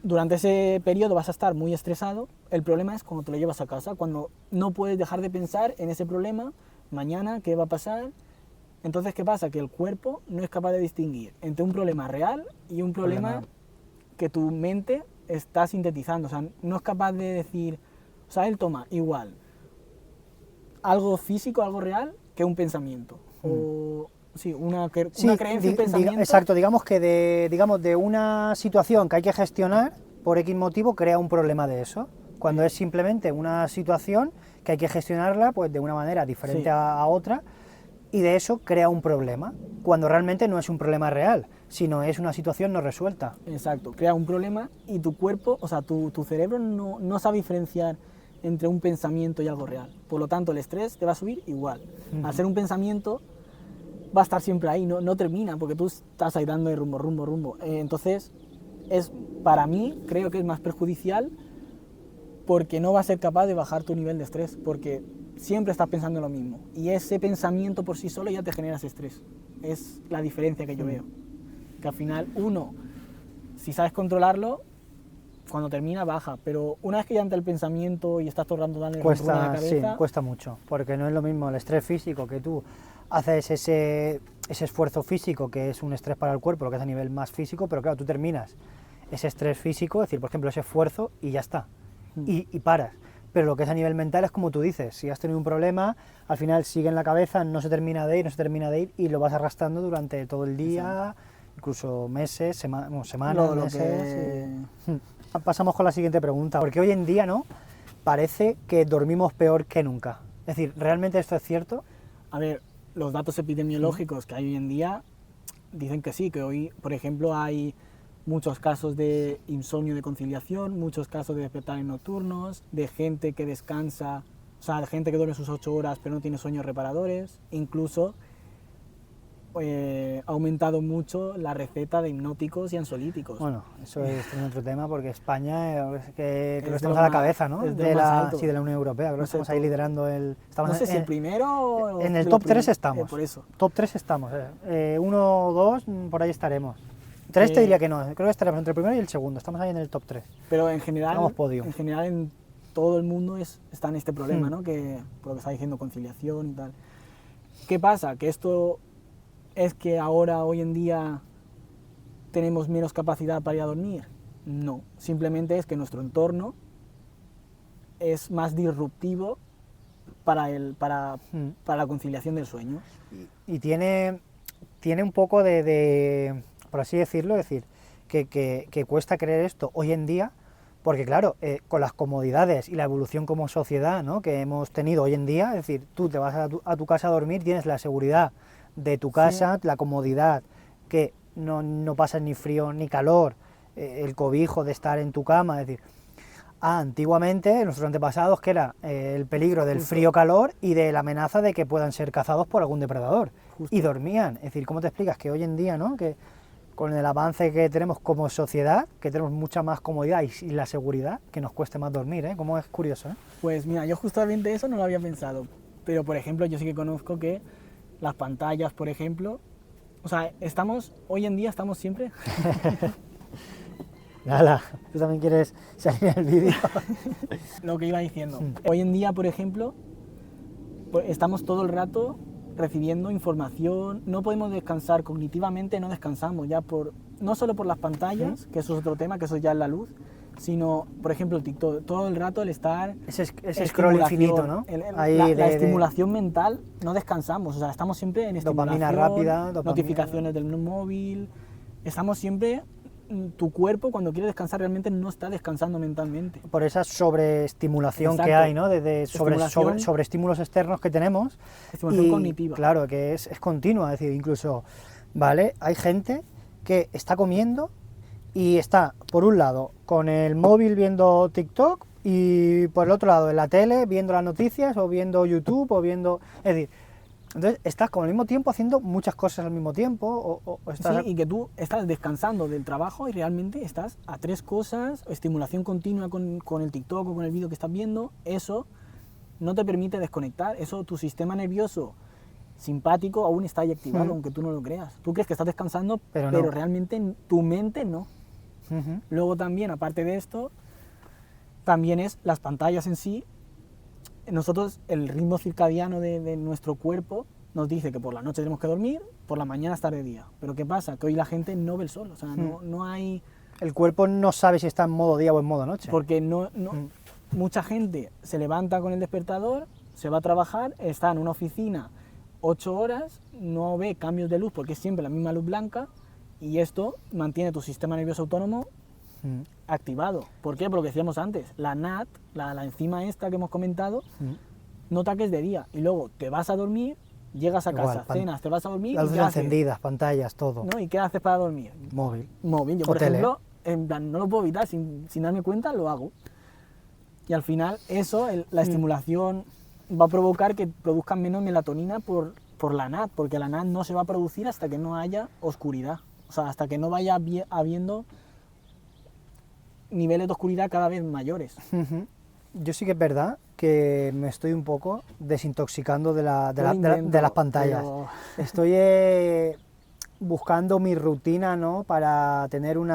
Speaker 1: durante ese periodo vas a estar muy estresado, el problema es cuando te lo llevas a casa, cuando no puedes dejar de pensar en ese problema, mañana, ¿qué va a pasar? Entonces, ¿qué pasa? Que el cuerpo no es capaz de distinguir entre un problema real y un problema que tu mente está sintetizando, o sea, no es capaz de decir, o sea, él toma igual algo físico, algo real, que un pensamiento, o sí, una creencia, un pensamiento.
Speaker 2: Exacto, digamos que de una situación que hay que gestionar, por X motivo crea un problema de eso, cuando es simplemente una situación que hay que gestionarla pues de una manera diferente a otra, y de eso crea un problema, cuando realmente no es un problema real, sino es una situación no resuelta.
Speaker 1: Exacto, crea un problema y tu cuerpo, o sea, tu cerebro no sabe diferenciar entre un pensamiento y algo real. Por lo tanto, el estrés te va a subir igual. Al ser un pensamiento, va a estar siempre ahí, no termina, porque tú estás ahí dando de rumbo. Entonces, para mí, creo que es más perjudicial porque no vas a ser capaz de bajar tu nivel de estrés, porque siempre estás pensando en lo mismo. Y ese pensamiento por sí solo ya te genera ese estrés. Es la diferencia que yo veo. Que al final, si sabes controlarlo, cuando termina baja, pero una vez que ya entra el pensamiento y estás todo el rato dándole rumbo a la cabeza...
Speaker 2: Sí, cuesta mucho, porque no es lo mismo el estrés físico, que tú haces ese esfuerzo físico, que es un estrés para el cuerpo, lo que es a nivel más físico, pero claro, tú terminas ese estrés físico, es decir, por ejemplo, ese esfuerzo, y ya está, y paras. Pero lo que es a nivel mental es como tú dices, si has tenido un problema, al final sigue en la cabeza, no se termina de ir, y lo vas arrastrando durante todo el día, incluso meses, semanas, meses... Pasamos con la siguiente pregunta, porque hoy en día, ¿no?, parece que dormimos peor que nunca. Es decir, ¿realmente esto es cierto?
Speaker 1: A ver, los datos epidemiológicos que hay hoy en día dicen que sí, que hoy, por ejemplo, hay muchos casos de insomnio de conciliación, muchos casos de despertares nocturnos, de gente que descansa, o sea, de gente que duerme sus 8 horas pero no tiene sueños reparadores, incluso ha aumentado mucho la receta de hipnóticos y ansiolíticos.
Speaker 2: Bueno, eso es otro tema, porque España que lo estamos a la cabeza, ¿no?, de la Unión Europea, creo que estamos ahí liderando
Speaker 1: no sé si el primero...
Speaker 2: En el top 3 estamos.
Speaker 1: Por eso.
Speaker 2: Top 3 estamos, 1 o 2, por ahí estaremos. 3 te diría que no, creo que estaremos entre el primero y el segundo, estamos ahí en el top 3.
Speaker 1: Pero en general,
Speaker 2: vamos podio.
Speaker 1: En todo el mundo está en este problema, ¿no? Que, por lo que está diciendo, conciliación y tal. ¿Qué pasa? ¿Que esto es que ahora, hoy en día, tenemos menos capacidad para ir a dormir? No, simplemente es que nuestro entorno es más disruptivo para la conciliación del sueño.
Speaker 2: Y tiene un poco por así decirlo, que cuesta creer esto hoy en día, porque claro, con las comodidades y la evolución como sociedad, ¿no?, que hemos tenido hoy en día, es decir, tú te vas a tu casa a dormir, tienes la seguridad de tu casa, sí, la comodidad, que no pasas ni frío ni calor, el cobijo de estar en tu cama, es decir, antiguamente, nuestros antepasados, que era el peligro del frío-calor y de la amenaza de que puedan ser cazados por algún depredador. Justo. Y dormían. Es decir, ¿cómo te explicas que hoy en día, ¿no?, que con el avance que tenemos como sociedad, que tenemos mucha más comodidad y la seguridad, que nos cueste más dormir, ¿eh? Como es curioso, ¿eh?
Speaker 1: Pues mira, yo justamente eso no lo había pensado. Pero, por ejemplo, yo sí que conozco que las pantallas, por ejemplo, o sea, hoy en día estamos siempre...
Speaker 2: Nada, ¿tú también quieres salir en el vídeo?
Speaker 1: Lo que iba diciendo. Hoy en día, por ejemplo, estamos todo el rato recibiendo información, no podemos descansar cognitivamente, no descansamos ya no solo por las pantallas, que eso es otro tema, que eso ya es la luz, sino, por ejemplo, el TikTok, todo el rato el estar...
Speaker 2: Ese scroll infinito, ¿no?
Speaker 1: La estimulación mental, no descansamos, o sea, estamos siempre en estimulación,
Speaker 2: dopamina rápida,
Speaker 1: notificaciones del móvil, estamos siempre... Tu cuerpo, cuando quiere descansar, realmente no está descansando mentalmente.
Speaker 2: Por esa sobreestimulación. Exacto. Que hay, ¿no? Sobre estímulos externos que tenemos.
Speaker 1: Estimulación cognitiva.
Speaker 2: Claro, que es continua, es decir, incluso, ¿vale? Hay gente que está comiendo y está, por un lado, con el móvil viendo TikTok y por el otro lado, en la tele, viendo las noticias o viendo YouTube o viendo... Es decir, entonces estás como al mismo tiempo haciendo muchas cosas al mismo tiempo o estás...
Speaker 1: Sí, y que tú estás descansando del trabajo y realmente estás a 3 cosas, estimulación continua con el TikTok o con el vídeo que estás viendo, eso no te permite desconectar, eso tu sistema nervioso simpático aún está ahí activado, aunque tú no lo creas. Tú crees que estás descansando, pero realmente tu mente no. Luego también, aparte de esto, también es las pantallas en sí. Nosotros, el ritmo circadiano de nuestro cuerpo nos dice que por la noche tenemos que dormir, por la mañana estar de día. Pero ¿qué pasa? Que hoy la gente no ve el sol, o sea, no hay...
Speaker 2: El cuerpo no sabe si está en modo día o en modo noche.
Speaker 1: Porque mucha gente se levanta con el despertador, se va a trabajar, está en una oficina 8 horas, no ve cambios de luz porque es siempre la misma luz blanca y esto mantiene tu sistema nervioso autónomo activado. ¿Por qué? Por lo que decíamos antes, la NAT, la enzima esta que hemos comentado, nota que es de día y luego te vas a dormir, llegas a casa, cenas, te vas a dormir...
Speaker 2: Las luces encendidas, pantallas, todo.
Speaker 1: ¿No? ¿Y qué haces para dormir?
Speaker 2: Móvil.
Speaker 1: Yo, por ejemplo, en plan, no lo puedo evitar, sin darme cuenta lo hago. Y al final eso, la estimulación va a provocar que produzcan menos melatonina por la NAT, porque la NAT no se va a producir hasta que no haya oscuridad. O sea, hasta que no vaya habiendo niveles de oscuridad cada vez mayores.
Speaker 2: Yo sí que es verdad que me estoy un poco desintoxicando de las pantallas. Pero... Estoy buscando mi rutina, ¿no?, para tener un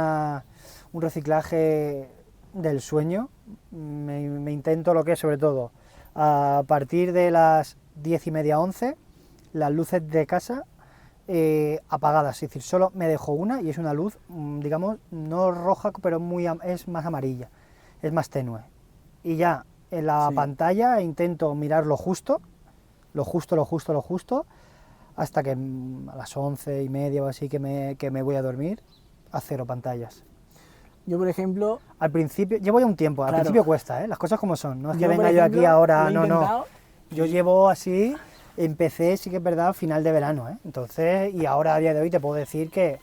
Speaker 2: reciclaje del sueño. Me intento lo que es, sobre todo, a partir de las 10:30, 11, las luces de casa apagadas, es decir, solo me dejo una y es una luz, digamos, no roja, pero es más amarilla, es más tenue. Y ya en la pantalla intento mirar lo justo, hasta que a las 11:30 o así que me voy a dormir, a 0 pantallas.
Speaker 1: Yo, por ejemplo...
Speaker 2: Al principio, llevo ya un tiempo, al principio cuesta, las cosas como son, no es que venga yo aquí ahora, no. Yo llevo así... Empecé, sí que es verdad, a final de verano, entonces, y ahora a día de hoy te puedo decir que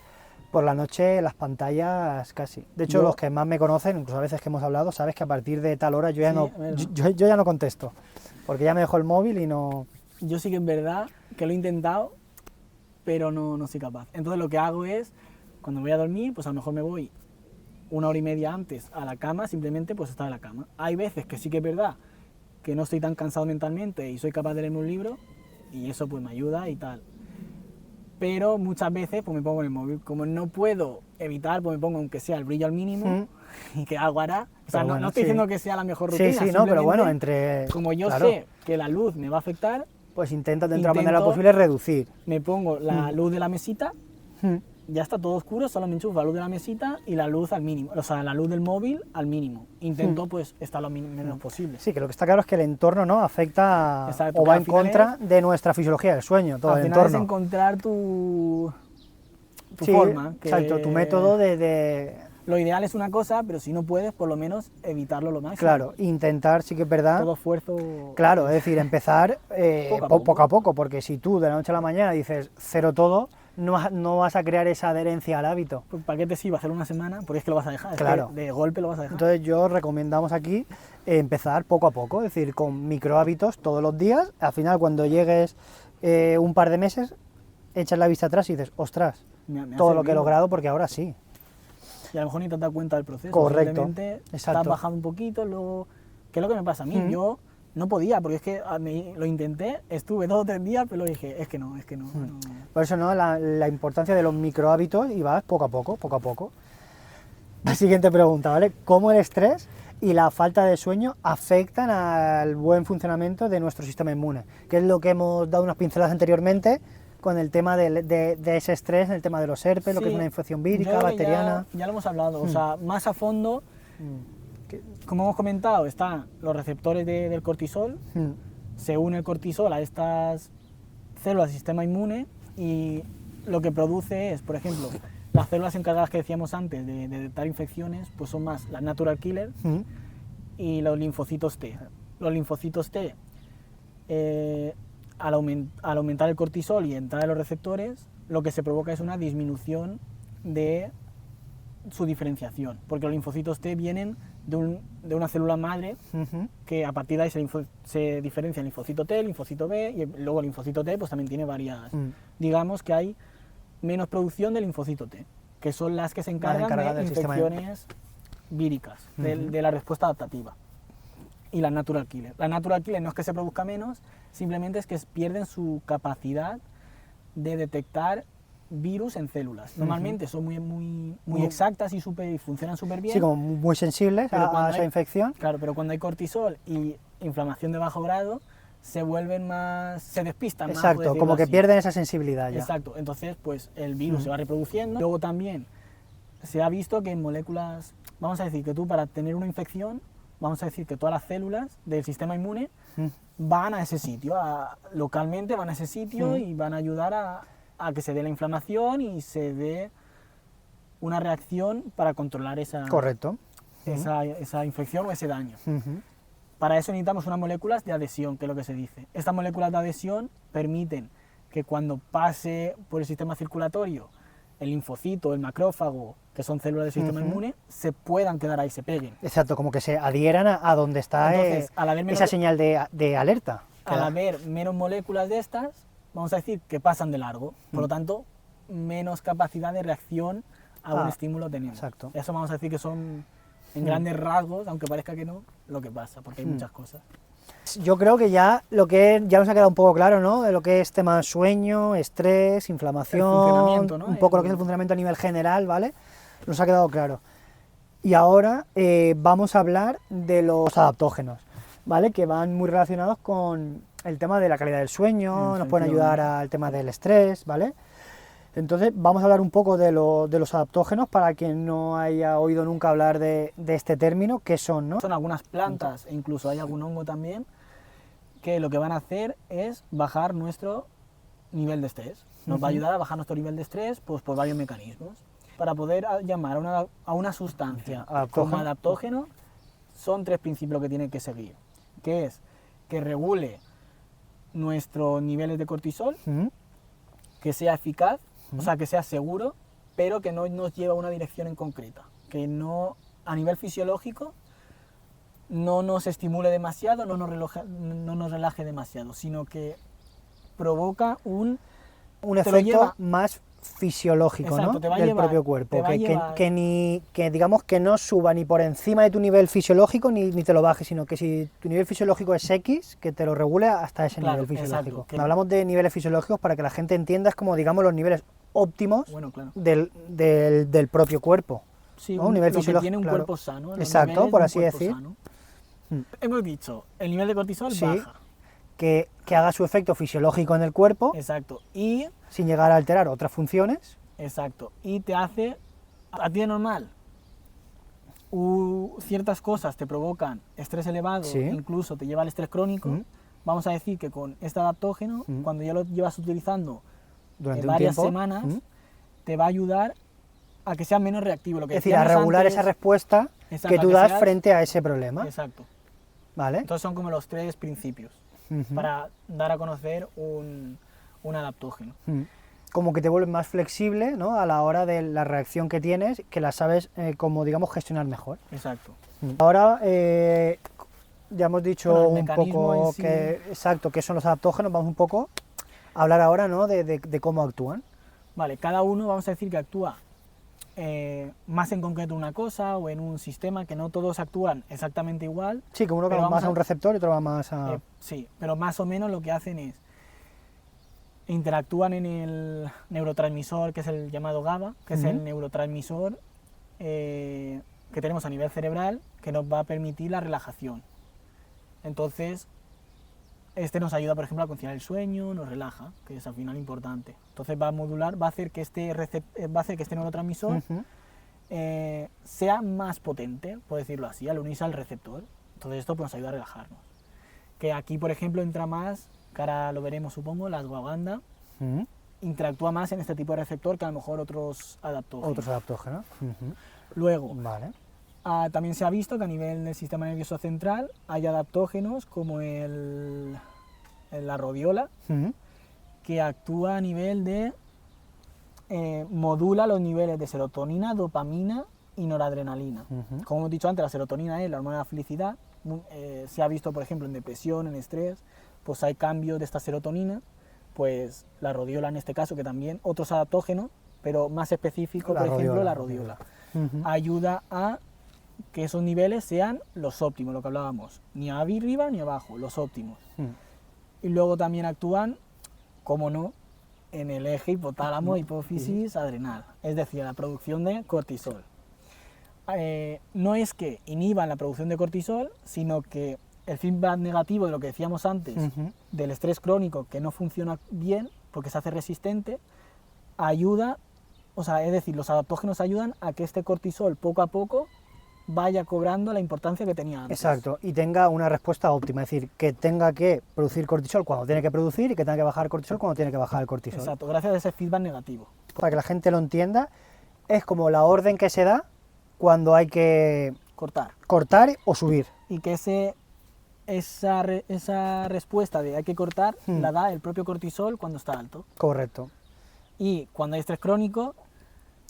Speaker 2: por la noche las pantallas casi. De hecho, los que más me conocen, incluso a veces que hemos hablado, sabes que a partir de tal hora yo ya no contesto, porque ya me dejo el móvil y no...
Speaker 1: Yo sí que es verdad que lo he intentado, pero no soy capaz. Entonces lo que hago es, cuando voy a dormir, pues a lo mejor me voy 1 hora y media antes a la cama, simplemente pues estar en la cama. Hay veces que sí que es verdad que no estoy tan cansado mentalmente y soy capaz de leerme un libro, y eso pues me ayuda y tal. pero muchas veces pues me pongo en el móvil. Como no puedo evitar, pues me pongo aunque sea el brillo al mínimo y que algo hará. O sea,
Speaker 2: Pero bueno,
Speaker 1: no estoy
Speaker 2: sí.
Speaker 1: diciendo que sea la mejor rutina.
Speaker 2: Sí, no, pero bueno,
Speaker 1: simplemente, como yo
Speaker 2: claro,
Speaker 1: sé que la luz me va a afectar,
Speaker 2: pues intenta de la manera
Speaker 1: intento-
Speaker 2: posible reducir.
Speaker 1: me pongo la luz de la mesita,
Speaker 2: Mm.
Speaker 1: ya está todo oscuro, solo me enchufo la luz de la mesita y la luz al mínimo, o sea, la luz del móvil al mínimo. Intento pues estar lo menos posible.
Speaker 2: Sí, que lo que está claro es que el entorno, ¿no?, afecta
Speaker 1: Exacto,
Speaker 2: o va
Speaker 1: al
Speaker 2: en
Speaker 1: final
Speaker 2: contra de nuestra fisiología del sueño, todo
Speaker 1: Al
Speaker 2: el
Speaker 1: final
Speaker 2: entorno.
Speaker 1: es encontrar tu
Speaker 2: Sí,
Speaker 1: forma.
Speaker 2: exacto, tu método de
Speaker 1: Lo ideal es una cosa, pero si no puedes, por lo menos evitarlo lo máximo.
Speaker 2: claro, intentar, sí que es verdad.
Speaker 1: Todo esfuerzo.
Speaker 2: Claro, es decir, empezar
Speaker 1: Poco a poco.
Speaker 2: poco a poco, porque si tú de la noche a la mañana dices cero todo, no vas a crear esa adherencia al hábito.
Speaker 1: Pues, ¿para qué te sirve hacer una semana? Porque es que lo vas a dejar.
Speaker 2: Claro.
Speaker 1: Es que de golpe lo vas a dejar.
Speaker 2: Entonces yo recomendamos aquí empezar poco a poco, es decir, con micro hábitos todos los días. Al final, cuando llegues un par de meses, echas la vista atrás y dices, ostras,
Speaker 1: Me ha
Speaker 2: todo lo que he
Speaker 1: servido.
Speaker 2: logrado, porque ahora sí.
Speaker 1: Y a lo mejor ni te has dado cuenta del proceso.
Speaker 2: Correcto,
Speaker 1: Simplemente
Speaker 2: exacto.
Speaker 1: estás bajando un poquito, luego... ¿Qué es lo que me pasa a mí? Yo no podía, porque es que lo intenté, estuve 2 o 3 días, pero dije, es que no. no.
Speaker 2: Por eso, ¿no?, la importancia de los micro hábitos y vas poco a poco, poco a poco. La siguiente pregunta, ¿vale? ¿Cómo el estrés y la falta de sueño afectan al buen funcionamiento de nuestro sistema inmune? Que es lo que hemos dado unas pinceladas anteriormente con el tema de ese estrés, el tema de los herpes, lo que es
Speaker 1: Sí,
Speaker 2: una infección
Speaker 1: yo
Speaker 2: vírica,
Speaker 1: creo que
Speaker 2: bacteriana.
Speaker 1: Ya lo hemos hablado, o sea, más a fondo, como hemos comentado, están los receptores del cortisol,
Speaker 2: Mm,
Speaker 1: se une el cortisol a estas células del sistema inmune y lo que produce es, por ejemplo, las células encargadas que decíamos antes de detectar infecciones, pues son más las natural killer
Speaker 2: mm,
Speaker 1: y los linfocitos T. Los linfocitos T, al aumentar el cortisol y entrar en los receptores, lo que se provoca es una disminución de su diferenciación, porque los linfocitos T vienen de una célula madre
Speaker 2: ujú.
Speaker 1: que a partir de ahí se diferencia el linfocito T, el linfocito B y luego el linfocito T pues también tiene varias. Digamos que hay menos producción del linfocito T, que son las que se encargan
Speaker 2: encargadas
Speaker 1: de
Speaker 2: del sistema
Speaker 1: infecciones víricas, de la respuesta adaptativa. Y las natural killer. Las natural killer no es que se produzca menos, simplemente es que pierden su capacidad de detectar virus en células. Normalmente son muy exactas y funcionan súper bien.
Speaker 2: Sí, como muy sensibles
Speaker 1: Pero
Speaker 2: a
Speaker 1: cuando
Speaker 2: esa infección.
Speaker 1: Claro, pero cuando hay cortisol y inflamación de bajo grado, se vuelven más, se despistan más. por
Speaker 2: Exacto,
Speaker 1: decirlo
Speaker 2: como que
Speaker 1: así.
Speaker 2: pierden esa sensibilidad ya.
Speaker 1: Exacto, entonces pues el virus se va reproduciendo. Luego también se ha visto que en moléculas, vamos a decir que tú para tener una infección, vamos a decir que todas las células del sistema inmune van a ese sitio, localmente van a ese sitio y van a ayudar a que se dé la inflamación y se dé una reacción para controlar
Speaker 2: Correcto.
Speaker 1: esa infección o ese daño.
Speaker 2: Ujú.
Speaker 1: Para eso necesitamos unas moléculas de adhesión, que es lo que se dice. Estas moléculas de adhesión permiten que cuando pase por el sistema circulatorio el linfocito, el macrófago, que son células del sistema inmune, se puedan quedar ahí, se peguen.
Speaker 2: Exacto, como que se adhieran a donde está
Speaker 1: Entonces, al haber menos-
Speaker 2: esa señal de alerta.
Speaker 1: Al haber menos moléculas de estas, vamos a decir que pasan de largo. Por lo tanto, menos capacidad de reacción a un estímulo tenemos.
Speaker 2: exacto.
Speaker 1: Eso vamos a decir que son, en grandes rasgos, aunque parezca que no, lo que pasa, porque hay muchas cosas.
Speaker 2: Yo creo que ya ya nos ha quedado un poco claro, ¿no?, de lo que es tema sueño, estrés, inflamación,
Speaker 1: funcionamiento, ¿no?
Speaker 2: un poco lo que es el funcionamiento a nivel general, ¿vale? Nos ha quedado claro. Y ahora vamos a hablar de los adaptógenos, ¿vale?, que van muy relacionados con el tema de la calidad del sueño, nos pueden ayudar al tema del estrés, ¿vale? Entonces vamos a hablar un poco de los adaptógenos para quien no haya oído nunca hablar de este término, ¿qué son, no?
Speaker 1: Son algunas plantas, e incluso hay algún hongo también, que lo que van a hacer es bajar nuestro nivel de estrés. Nos va a ayudar a bajar nuestro nivel de estrés pues, por varios mecanismos. Para poder llamar a una sustancia como adaptógeno, son 3 principios que tiene que seguir, que es que regule nuestros niveles de cortisol, que sea eficaz, o sea, que sea seguro, pero que no nos lleve a una dirección en concreta, que no, a nivel fisiológico, no nos estimule demasiado, no nos relaje demasiado, sino que provoca un
Speaker 2: efecto
Speaker 1: lleva-
Speaker 2: más fisiológico,
Speaker 1: Exacto,
Speaker 2: ¿no?
Speaker 1: te va a
Speaker 2: del
Speaker 1: llevar-
Speaker 2: propio cuerpo,
Speaker 1: te va a llevar-
Speaker 2: que digamos que no suba ni por encima de tu nivel fisiológico ni te lo baje, sino que si tu nivel fisiológico es X, que te lo regule hasta ese
Speaker 1: Claro,
Speaker 2: nivel fisiológico.
Speaker 1: exacto, que-
Speaker 2: Cuando hablamos de niveles fisiológicos, para que la gente entienda, es como, digamos, los niveles óptimos
Speaker 1: Bueno, claro.
Speaker 2: del propio cuerpo.
Speaker 1: Sí,
Speaker 2: ¿no? Un nivel
Speaker 1: lo que
Speaker 2: fisiológico,
Speaker 1: tiene un
Speaker 2: claro.
Speaker 1: cuerpo sano. Los
Speaker 2: Exacto,
Speaker 1: niveles
Speaker 2: por
Speaker 1: de un
Speaker 2: así
Speaker 1: cuerpo
Speaker 2: decir.
Speaker 1: sano.
Speaker 2: Mm.
Speaker 1: Hemos dicho, el nivel de cortisol
Speaker 2: Sí.
Speaker 1: baja.
Speaker 2: Que haga su efecto fisiológico en el cuerpo,
Speaker 1: Exacto. Y,
Speaker 2: sin llegar a alterar otras funciones.
Speaker 1: exacto. Y te hace, a ti de normal, ciertas cosas te provocan estrés elevado,
Speaker 2: Sí.
Speaker 1: incluso te lleva al estrés crónico.
Speaker 2: Mm.
Speaker 1: Vamos a decir que con este adaptógeno,
Speaker 2: Mm.
Speaker 1: cuando ya lo llevas utilizando
Speaker 2: Durante un
Speaker 1: varias
Speaker 2: tiempo.
Speaker 1: semanas,
Speaker 2: Mm.
Speaker 1: te va a ayudar a que sea menos reactivo. Lo que
Speaker 2: Es decir, a
Speaker 1: decíamos
Speaker 2: regular
Speaker 1: antes,
Speaker 2: esa respuesta
Speaker 1: exacto,
Speaker 2: que
Speaker 1: a
Speaker 2: tú
Speaker 1: que
Speaker 2: das
Speaker 1: seas-
Speaker 2: frente a ese problema.
Speaker 1: Exacto.
Speaker 2: ¿Vale?
Speaker 1: Entonces son como los tres principios
Speaker 2: Ujú.
Speaker 1: para dar a conocer un adaptógeno.
Speaker 2: Mm. Como que te vuelves más flexible, ¿no? A la hora de la reacción que tienes, que la sabes como, digamos, gestionar mejor.
Speaker 1: Exacto.
Speaker 2: Ahora ya hemos dicho
Speaker 1: Bueno, el
Speaker 2: un
Speaker 1: mecanismo
Speaker 2: poco
Speaker 1: en sí.
Speaker 2: exacto, qué son los adaptógenos, vamos un poco a hablar ahora, ¿no? de cómo actúan.
Speaker 1: Vale, cada uno vamos a decir que actúa más en concreto en una cosa o en un sistema, que no todos actúan exactamente igual.
Speaker 2: Sí, que uno
Speaker 1: Pero
Speaker 2: va
Speaker 1: vamos
Speaker 2: más a
Speaker 1: a-
Speaker 2: un receptor y otro va más a...
Speaker 1: Sí, pero más o menos lo que hacen es interactúan en el neurotransmisor, que es el llamado GABA, que es el
Speaker 2: Ujú.
Speaker 1: neurotransmisor que tenemos a nivel cerebral, que nos va a permitir la relajación. Entonces, este nos ayuda, por ejemplo, a conciliar el sueño, nos relaja, que es al final importante. Entonces va a modular, va a hacer que va a hacer que este neurotransmisor
Speaker 2: Ujú.
Speaker 1: sea más potente, por decirlo así, al unirse al receptor. Entonces esto pues, nos ayuda a relajarnos. Que aquí, por ejemplo, entra más, que ahora lo veremos supongo, la ashwagandha,
Speaker 2: Ujú.
Speaker 1: interactúa más en este tipo de receptor que a lo mejor otros adaptógenos.
Speaker 2: Otros adaptógenos. Ujú.
Speaker 1: Luego,
Speaker 2: Vale.
Speaker 1: también se ha visto que a nivel del sistema nervioso central hay adaptógenos como la rodiola,
Speaker 2: Ujú.
Speaker 1: que actúa a nivel de modula los niveles de serotonina, dopamina y noradrenalina.
Speaker 2: Ujú.
Speaker 1: Como hemos dicho antes, la serotonina es la hormona de la felicidad. Se ha visto, por ejemplo, en depresión, en estrés, pues hay cambios de esta serotonina. Pues la rodiola en este caso, que también otros adaptógenos, pero más específico,
Speaker 2: La
Speaker 1: por ejemplo,
Speaker 2: rodiola,
Speaker 1: la rodiola,
Speaker 2: Ujú.
Speaker 1: ayuda a que esos niveles sean los óptimos, lo que hablábamos, ni arriba ni abajo, los óptimos.
Speaker 2: Ujú.
Speaker 1: Y luego también actúan, como no, en el eje hipotálamo, hipófisis, adrenal, es decir, la producción de cortisol. No es que inhiban la producción de cortisol, sino que el feedback negativo de lo que decíamos antes,
Speaker 2: Ujú.
Speaker 1: del estrés crónico que no funciona bien porque se hace resistente, ayuda, o sea, es decir, los adaptógenos ayudan a que este cortisol poco a poco vaya cobrando la importancia que tenía antes.
Speaker 2: Exacto, y tenga una respuesta óptima, es decir, que tenga que producir cortisol cuando tiene que producir y que tenga que bajar cortisol cuando tiene que bajar el cortisol.
Speaker 1: Exacto, gracias a ese feedback negativo.
Speaker 2: Para que la gente lo entienda, es como la orden que se da cuando hay que
Speaker 1: Cortar.
Speaker 2: cortar o subir.
Speaker 1: Y que esa respuesta de hay que cortar la da el propio cortisol cuando está alto.
Speaker 2: Correcto.
Speaker 1: Y cuando hay estrés crónico,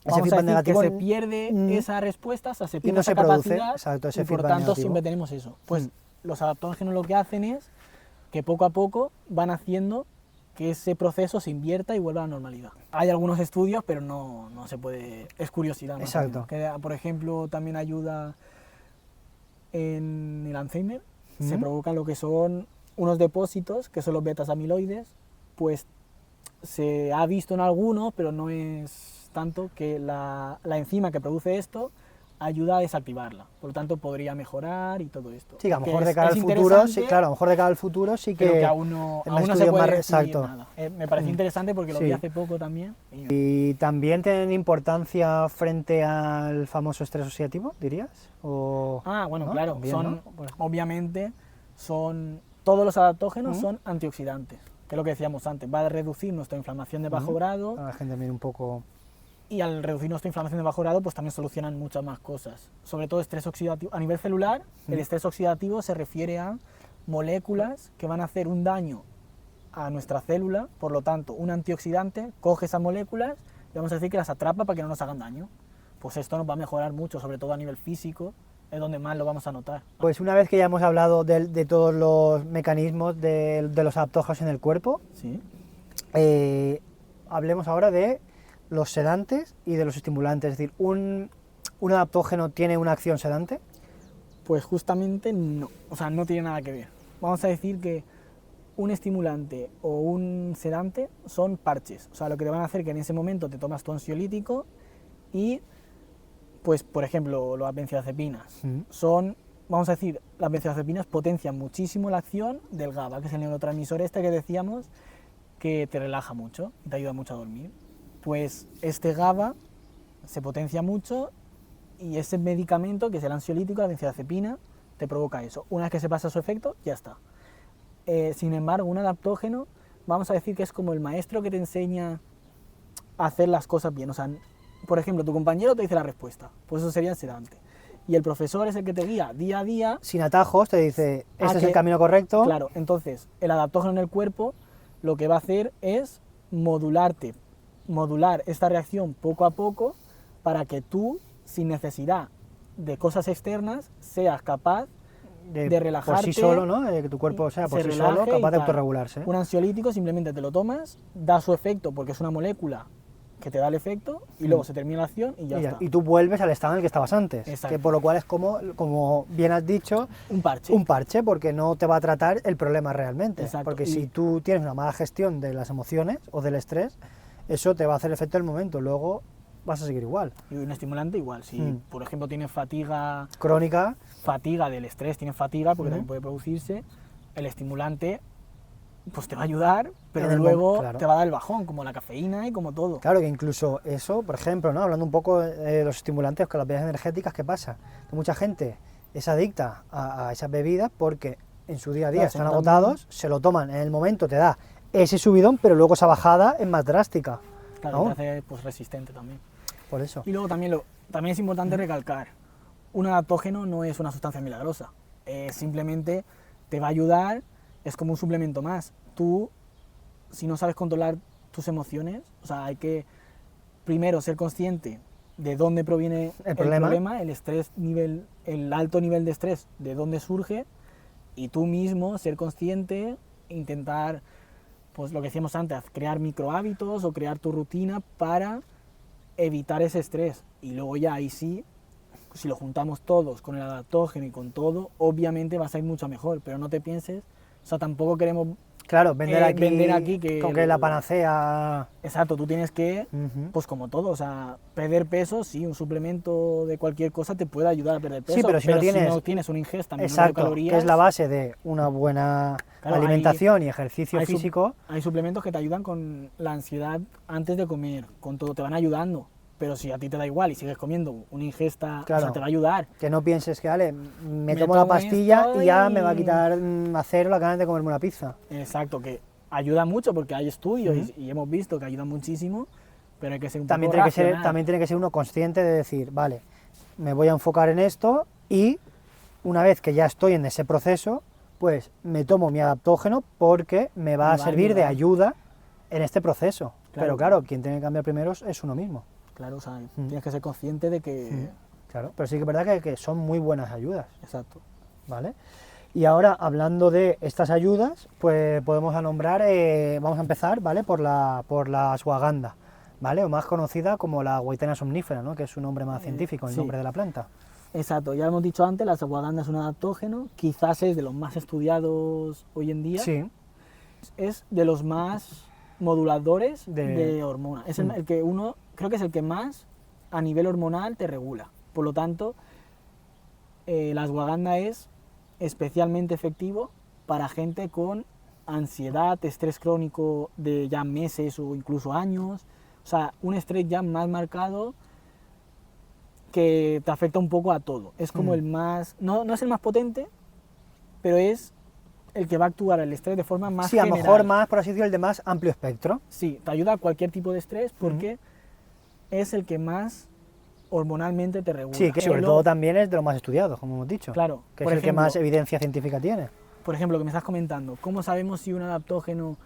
Speaker 2: Ese
Speaker 1: vamos a
Speaker 2: feedback
Speaker 1: decir que
Speaker 2: negativo
Speaker 1: se pierde esa respuesta, o sea, se pierde
Speaker 2: no
Speaker 1: esa
Speaker 2: se produce,
Speaker 1: capacidad,
Speaker 2: exacto, ese
Speaker 1: y por
Speaker 2: feedback
Speaker 1: tanto
Speaker 2: negativo.
Speaker 1: siempre tenemos eso. Pues los adaptógenos lo que hacen es que poco a poco van haciendo que ese proceso se invierta y vuelva a la normalidad. Hay algunos estudios, pero no se puede, es curiosidad. más o
Speaker 2: Exacto.
Speaker 1: menos. Que, por ejemplo, también ayuda en el Alzheimer, se provocan lo que son unos depósitos, que son los betas amiloides, pues se ha visto en algunos, pero no es tanto, que la enzima que produce esto ayuda a desactivarla, por lo tanto podría mejorar y todo esto.
Speaker 2: Sí, que a lo
Speaker 1: Que
Speaker 2: mejor de
Speaker 1: es-
Speaker 2: cara
Speaker 1: es
Speaker 2: al futuro, sí,
Speaker 1: interesante,
Speaker 2: claro, a lo mejor de cara al futuro sí que...
Speaker 1: pero que aún no
Speaker 2: en
Speaker 1: se
Speaker 2: estudios
Speaker 1: puede
Speaker 2: más
Speaker 1: decir
Speaker 2: exacto.
Speaker 1: nada. Me parece interesante porque lo
Speaker 2: Sí.
Speaker 1: vi hace poco también.
Speaker 2: ¿Y también tienen importancia frente al famoso estrés oxidativo, dirías? O...
Speaker 1: Bueno,
Speaker 2: ¿no?
Speaker 1: claro,
Speaker 2: Bien,
Speaker 1: son,
Speaker 2: ¿no? Pues-
Speaker 1: obviamente, todos los adaptógenos
Speaker 2: Ujú.
Speaker 1: son antioxidantes, que es lo que decíamos antes, va a reducir nuestra inflamación de bajo grado,
Speaker 2: Para la gente mire un poco...
Speaker 1: y al reducir nuestra inflamación de bajo grado, pues también solucionan muchas más cosas. Sobre todo estrés oxidativo. A nivel celular, el estrés oxidativo se refiere a moléculas que van a hacer un daño a nuestra célula, por lo tanto, un antioxidante coge esas moléculas y vamos a decir que las atrapa para que no nos hagan daño. Pues esto nos va a mejorar mucho, sobre todo a nivel físico, es donde más lo vamos a notar.
Speaker 2: Pues una vez que ya hemos hablado de todos los mecanismos de los adaptógenos en el cuerpo,
Speaker 1: ¿Sí?
Speaker 2: hablemos ahora de los sedantes y de los estimulantes? Es decir, ¿un adaptógeno tiene una acción sedante?
Speaker 1: Pues justamente no, o sea, no tiene nada que ver. Vamos a decir que un estimulante o un sedante son parches, o sea, lo que te van a hacer que en ese momento te tomas tu ansiolítico y, pues, por ejemplo, las benzodiazepinas son, vamos a decir, las benzodiazepinas potencian muchísimo la acción del GABA, que es el neurotransmisor este que decíamos que te relaja mucho y te ayuda mucho a dormir. Pues este GABA se potencia mucho y ese medicamento, que es el ansiolítico, la benzodiazepina, te provoca eso. Una vez que se pasa su efecto, ya está. Sin embargo, un adaptógeno, vamos a decir que es como el maestro que te enseña a hacer las cosas bien. O sea, por ejemplo, tu compañero te dice la respuesta, pues eso sería el sedante. Y el profesor es el que te guía día a día.
Speaker 2: Sin atajos, te dice, este es el camino correcto.
Speaker 1: Claro, entonces, el adaptógeno en el cuerpo lo que va a hacer es modular esta reacción poco a poco para que tú, sin necesidad de cosas externas, seas capaz de relajarte.
Speaker 2: Por sí solo, ¿no? Que tu cuerpo sea por sí solo capaz de autorregularse.
Speaker 1: Un ansiolítico simplemente te lo tomas, da su efecto porque es una molécula que te da el efecto y luego se termina la acción y ya está.
Speaker 2: Y tú vuelves al estado en el que estabas antes.
Speaker 1: Exacto.
Speaker 2: Que por lo cual es como bien has dicho,
Speaker 1: un parche.
Speaker 2: Un parche, porque no te va a tratar el problema realmente.
Speaker 1: Exacto.
Speaker 2: Porque si tú tienes una mala gestión de las emociones o del estrés, eso te va a hacer efecto en el momento. Luego vas a seguir igual.
Speaker 1: Y un estimulante igual. Si, por ejemplo, tienes fatiga
Speaker 2: crónica,
Speaker 1: fatiga del estrés, tienes fatiga porque también puede producirse, el estimulante pues te va a ayudar, pero luego te va a dar el bajón, como la cafeína y como todo.
Speaker 2: Claro, que incluso eso, por ejemplo, ¿no? Hablando un poco de los estimulantes con las bebidas energéticas, ¿qué pasa? Que mucha gente es adicta a esas bebidas porque en su día a día están agotados, se lo toman en el momento, te da ese subidón, pero luego esa bajada es más drástica.
Speaker 1: Claro, te hace pues resistente también.
Speaker 2: Por eso.
Speaker 1: Y luego también es importante recalcar, un adaptógeno no es una sustancia milagrosa, simplemente te va a ayudar, es como un suplemento más. Tú, si no sabes controlar tus emociones, o sea, hay que primero ser consciente de dónde proviene el problema, el estrés el alto nivel de estrés, de dónde surge, y tú mismo ser consciente, intentar, pues lo que decíamos antes, crear microhábitos o crear tu rutina para evitar ese estrés. Y luego ya ahí sí, si lo juntamos todos con el adaptógeno y con todo, obviamente va a ser mucho mejor, pero no te pienses, o sea, tampoco queremos
Speaker 2: vender aquí
Speaker 1: que
Speaker 2: con que la panacea.
Speaker 1: Exacto, tú tienes que, pues como todo, o sea, perder peso, sí, un suplemento de cualquier cosa te puede ayudar a perder peso,
Speaker 2: sí, pero si no
Speaker 1: tienes una ingesta menor
Speaker 2: exacto,
Speaker 1: de calorías,
Speaker 2: que es la base de una buena alimentación y ejercicio físico.
Speaker 1: Hay suplementos que te ayudan con la ansiedad antes de comer, con todo, te van ayudando. Pero si a ti te da igual y sigues comiendo una ingesta, o sea, te va a ayudar.
Speaker 2: Que no pienses que, vale, me tomo la pastilla y ya me va a quitar a cero las ganas de comerme una pizza.
Speaker 1: Exacto, que ayuda mucho porque hay estudios y hemos visto que ayuda muchísimo, pero hay que ser un poco racional.
Speaker 2: También tiene que ser uno consciente de decir, vale, me voy a enfocar en esto y una vez que ya estoy en ese proceso, pues me tomo mi adaptógeno porque me va a servir de ayuda en este proceso. Claro. Pero claro, quien tiene que cambiar primero es uno mismo.
Speaker 1: Claro, o sea, tienes que ser consciente de que...
Speaker 2: Claro, pero sí que es verdad que son muy buenas ayudas.
Speaker 1: Exacto.
Speaker 2: ¿Vale? Y ahora, hablando de estas ayudas, pues podemos nombrar, vamos a empezar, ¿vale? Por la ashwagandha, ¿vale? O más conocida como la Goitea somnífera, ¿no? Que es su nombre más científico, el nombre de la planta.
Speaker 1: Exacto, ya hemos dicho antes, la ashwagandha es un adaptógeno, quizás es de los más estudiados hoy en día.
Speaker 2: Sí.
Speaker 1: Es de los más moduladores de hormonas. Es el que creo que es el que más a nivel hormonal te regula. Por lo tanto, la ashwagandha es especialmente efectivo para gente con ansiedad, estrés crónico de ya meses o incluso años. O sea, un estrés ya más marcado que te afecta un poco a todo. Es como el más... No es el más potente, pero es el que va a actuar el estrés de forma más general.
Speaker 2: Sí, a lo mejor más, por así decirlo, el de más amplio espectro.
Speaker 1: Sí, te ayuda a cualquier tipo de estrés porque es el que más hormonalmente te regula.
Speaker 2: Sí, que sobre todo también es de los más estudiados, como hemos dicho.
Speaker 1: Claro.
Speaker 2: Que es el que más evidencia científica tiene.
Speaker 1: Por ejemplo, lo que me estás comentando, ¿cómo sabemos si un adaptógeno,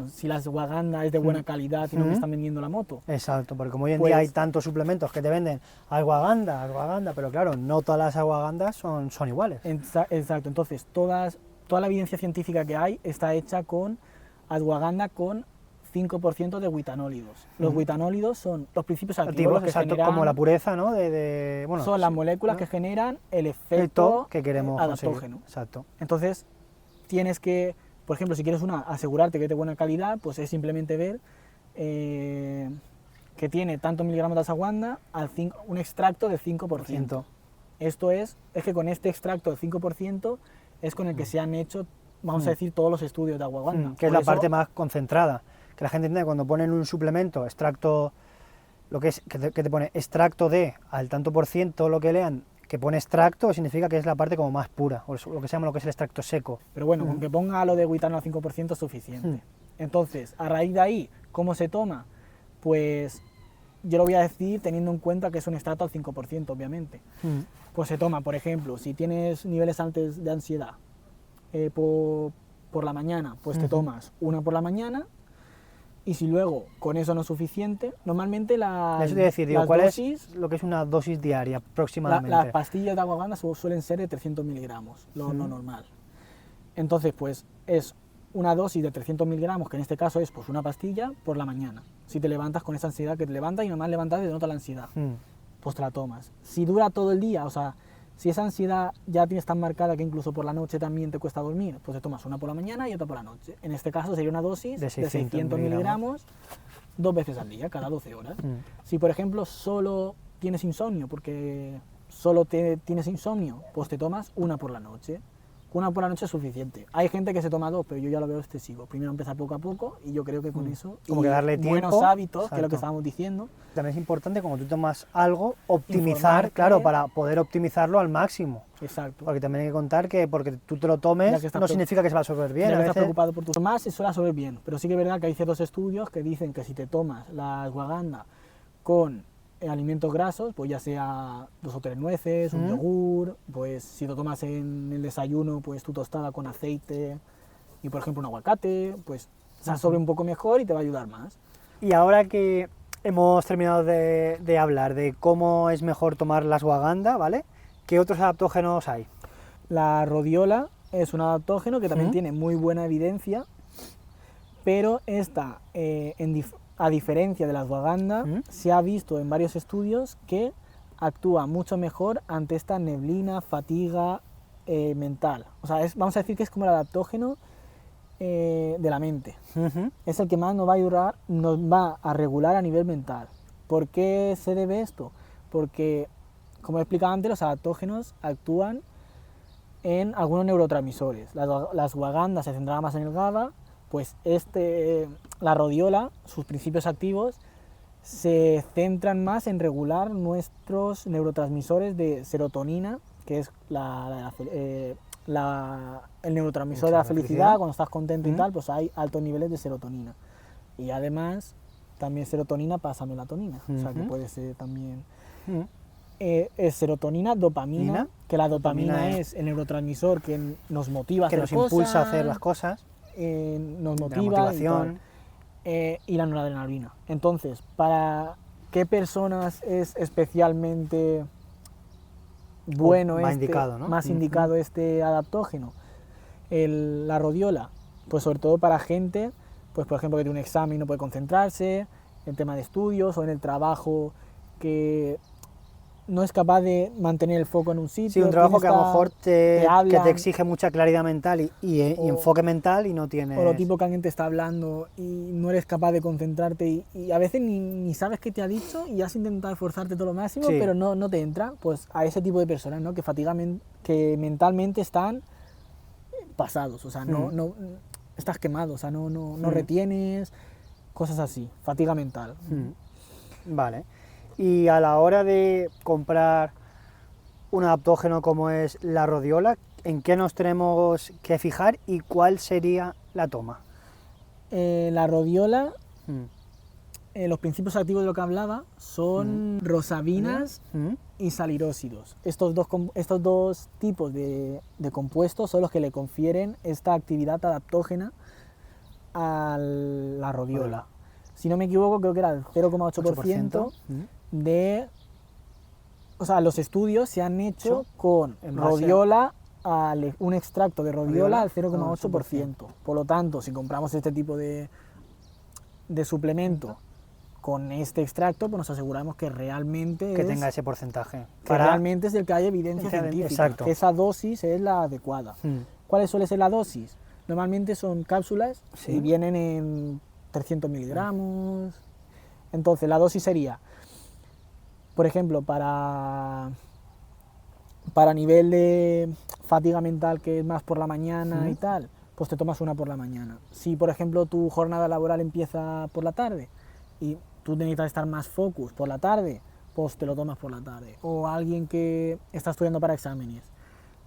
Speaker 1: si la ashwagandha es de buena calidad y no me están vendiendo la moto?
Speaker 2: Exacto, porque como hoy en día hay tantos suplementos que te venden ashwagandha, pero claro, no todas las ashwagandhas son iguales.
Speaker 1: Exacto, entonces toda la evidencia científica que hay está hecha con ashwagandha con 5% de guitanólidos. Los guitanólidos son los principios activos que
Speaker 2: exacto,
Speaker 1: generan,
Speaker 2: como la pureza, ¿no? Bueno,
Speaker 1: son las
Speaker 2: sí,
Speaker 1: moléculas
Speaker 2: ¿no?
Speaker 1: que generan el efecto
Speaker 2: que queremos
Speaker 1: adaptógeno.
Speaker 2: conseguir. Exacto.
Speaker 1: Entonces, tienes que, por ejemplo, si quieres asegurarte que es de buena calidad, pues es simplemente ver que tiene tantos miligramos de ashwagandha un extracto del 5%. Esto es que con este extracto del 5% es con el que se han hecho, vamos a decir, todos los estudios de ashwagandha.
Speaker 2: Que es la parte más concentrada. Que la gente entiende cuando ponen un suplemento, extracto, lo que es, que te pone extracto de al tanto por ciento, lo que lean, que pone extracto, significa que es la parte como más pura, o lo que se llama lo que es el extracto seco.
Speaker 1: Pero bueno, con que ponga lo de guitano al 5% es suficiente. Entonces, a raíz de ahí, ¿cómo se toma? Pues yo lo voy a decir teniendo en cuenta que es un extracto al 5%, obviamente. Pues se toma, por ejemplo, si tienes niveles altos de ansiedad por la mañana, pues te tomas una por la mañana. Y si luego con eso no es suficiente, normalmente
Speaker 2: Eso te voy a decir, digo, ¿cuál
Speaker 1: dosis,
Speaker 2: es lo que es una dosis diaria aproximadamente?
Speaker 1: Las pastillas de ashwagandha suelen ser de 300 miligramos, lo normal. Entonces, pues es una dosis de 300 miligramos, que en este caso es pues una pastilla por la mañana. Si te levantas con esa ansiedad que te levanta y nomás levantas te nota la ansiedad, pues te la tomas. Si dura todo el día, o sea, si esa ansiedad ya tienes tan marcada que incluso por la noche también te cuesta dormir, pues te tomas una por la mañana y otra por la noche. En este caso sería una dosis de 600 miligramos 2 veces al día, cada 12 horas. Si por ejemplo solo tienes insomnio, porque solo tienes insomnio, pues te tomas una por la noche. Una por la noche es suficiente. Hay gente que se toma 2, pero yo ya lo veo excesivo. Primero empezar poco a poco y yo creo que con eso,
Speaker 2: como que darle tiempo,
Speaker 1: buenos hábitos,
Speaker 2: exacto,
Speaker 1: que es lo que estábamos diciendo.
Speaker 2: También es importante cuando tú tomas algo, optimizar, claro, para poder optimizarlo al máximo.
Speaker 1: Exacto.
Speaker 2: Porque también hay que contar que porque tú te lo tomes no significa que se va a absorber bien.
Speaker 1: Ya
Speaker 2: que
Speaker 1: estás preocupado por tu más se suele absorber bien, pero sí que es verdad que hay ciertos estudios que dicen que si te tomas la ashwagandha con alimentos grasos, pues ya sea 2 o 3 nueces, un yogur, pues si lo tomas en el desayuno, pues tu tostada con aceite y por ejemplo un aguacate, pues se absorbe un poco mejor y te va a ayudar más.
Speaker 2: Y ahora que hemos terminado de hablar de cómo es mejor tomar la ashwagandha, ¿vale? ¿Qué otros adaptógenos hay?
Speaker 1: La rodiola es un adaptógeno que también tiene muy buena evidencia, pero esta, a diferencia de la ashwagandha, se ha visto en varios estudios que actúa mucho mejor ante esta neblina, fatiga mental. O sea, vamos a decir que es como el adaptógeno de la mente. Es el que más nos va a regular a nivel mental. ¿Por qué se debe esto? Porque, como he explicado antes, los adaptógenos actúan en algunos neurotransmisores. La ashwagandha se centraba más en el GABA, pues la rodiola, sus principios activos, se centran más en regular nuestros neurotransmisores de serotonina, que es el neurotransmisor de la felicidad. Cuando estás contento y tal, pues hay altos niveles de serotonina. Y además, también serotonina pasa a melatonina, o sea que puede ser también... es serotonina, dopamina, que la dopamina es el neurotransmisor que nos motiva a hacer cosas,
Speaker 2: que nos impulsa a hacer las cosas,
Speaker 1: nos motiva, y la noradrenalina. Entonces, ¿para qué personas es especialmente bueno más indicado este adaptógeno? La rodiola, pues sobre todo para gente, pues por ejemplo que tiene un examen y no puede concentrarse, en tema de estudios o en el trabajo que no es capaz de mantener el foco en un sitio.
Speaker 2: Sí, un trabajo que a lo mejor que te exige mucha claridad mental y enfoque mental y no tienes...
Speaker 1: O lo tipo que alguien te está hablando y no eres capaz de concentrarte y a veces ni sabes qué te ha dicho y has intentado esforzarte todo lo máximo, pero no te entra. Pues a ese tipo de personas, ¿no? Que mentalmente están pasados, o sea, no estás quemado, o sea, no retienes, cosas así, fatiga mental.
Speaker 2: Vale. Y a la hora de comprar un adaptógeno como es la rodiola, ¿en qué nos tenemos que fijar y cuál sería la toma?
Speaker 1: La rodiola, los principios activos de lo que hablaba son rosabinas y salirósidos. Estos dos tipos de compuestos son los que le confieren esta actividad adaptógena a la rodiola. Si no me equivoco, creo que era el 0,8% o sea, los estudios se han hecho con rodiola, un extracto de rodiola al 0,8%. Por lo tanto, si compramos este tipo de de suplemento con este extracto, pues nos aseguramos que realmente
Speaker 2: Que tenga ese porcentaje.
Speaker 1: que realmente es el que hay evidencia científica,
Speaker 2: Exacto.
Speaker 1: que esa dosis es la adecuada. ¿Cuál suele ser la dosis? Normalmente son cápsulas
Speaker 2: Sí.
Speaker 1: y vienen en 300 miligramos. Entonces la dosis sería, por ejemplo, para nivel de fatiga mental, que es más por la mañana y tal, pues te tomas una por la mañana. Si, por ejemplo, tu jornada laboral empieza por la tarde y tú necesitas estar más focus por la tarde, pues te lo tomas por la tarde. O alguien que está estudiando para exámenes.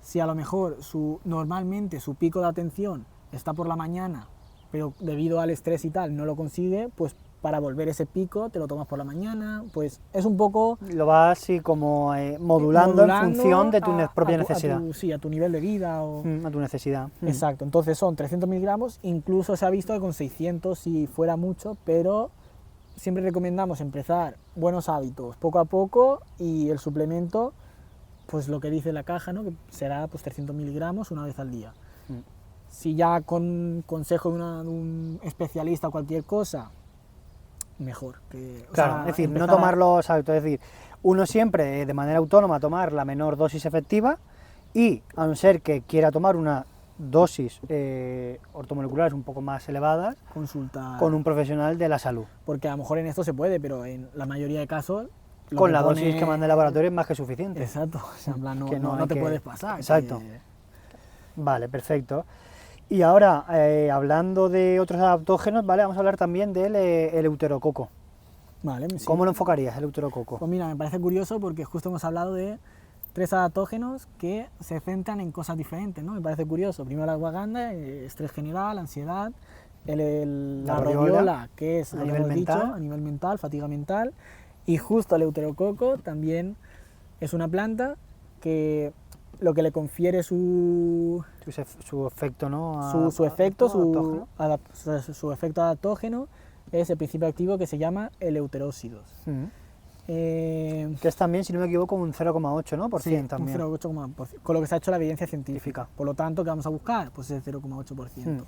Speaker 1: Si a lo mejor normalmente su pico de atención está por la mañana, pero debido al estrés y tal no lo consigue, pues para volver ese pico te lo tomas por la mañana, pues es un poco...
Speaker 2: Lo vas así como modulando en función de tu propia necesidad.
Speaker 1: Sí, a tu nivel de vida o...
Speaker 2: A tu necesidad.
Speaker 1: Exacto, entonces son 300 miligramos, incluso se ha visto que con 600 si fuera mucho, pero siempre recomendamos empezar buenos hábitos poco a poco y el suplemento, pues lo que dice la caja, ¿no? Que será pues 300 miligramos una vez al día. Si ya con consejo de un especialista o cualquier cosa, mejor.
Speaker 2: Claro, es decir, no tomarlo, exacto, es decir, uno siempre de manera autónoma tomar la menor dosis efectiva y a no ser que quiera tomar una dosis ortomoleculares un poco más elevadas,
Speaker 1: consultar
Speaker 2: con un profesional de la salud.
Speaker 1: Porque a lo mejor en esto se puede, pero en la mayoría de casos...
Speaker 2: Con la dosis que manda el laboratorio es más que suficiente.
Speaker 1: Exacto, o sea, en plan,
Speaker 2: que
Speaker 1: no te puedes pasar.
Speaker 2: Exacto. Vale, perfecto. Y ahora, hablando de otros adaptógenos, ¿vale? Vamos a hablar también del eleuterococo.
Speaker 1: Vale, sí.
Speaker 2: ¿Cómo lo enfocarías, el eleuterococo?
Speaker 1: Pues mira, me parece curioso porque justo hemos hablado de 3 adaptógenos que se centran en cosas diferentes, ¿no? Me parece curioso. Primero la ashwagandha, estrés general, ansiedad, la rodiola, que es lo que hemos dicho, a nivel mental, fatiga mental, y justo el eleuterococo también es una planta que lo que le confiere su
Speaker 2: efecto, ¿no?
Speaker 1: Su efecto adaptógeno es el principio activo que se llama eleuteróxidos.
Speaker 2: Que es también, si no me equivoco, un 0,8%, ¿no?
Speaker 1: Sí,
Speaker 2: también.
Speaker 1: Un 0,8%, con lo que se ha hecho la evidencia científica. Por lo tanto, ¿qué vamos a buscar? Pues el 0,8%.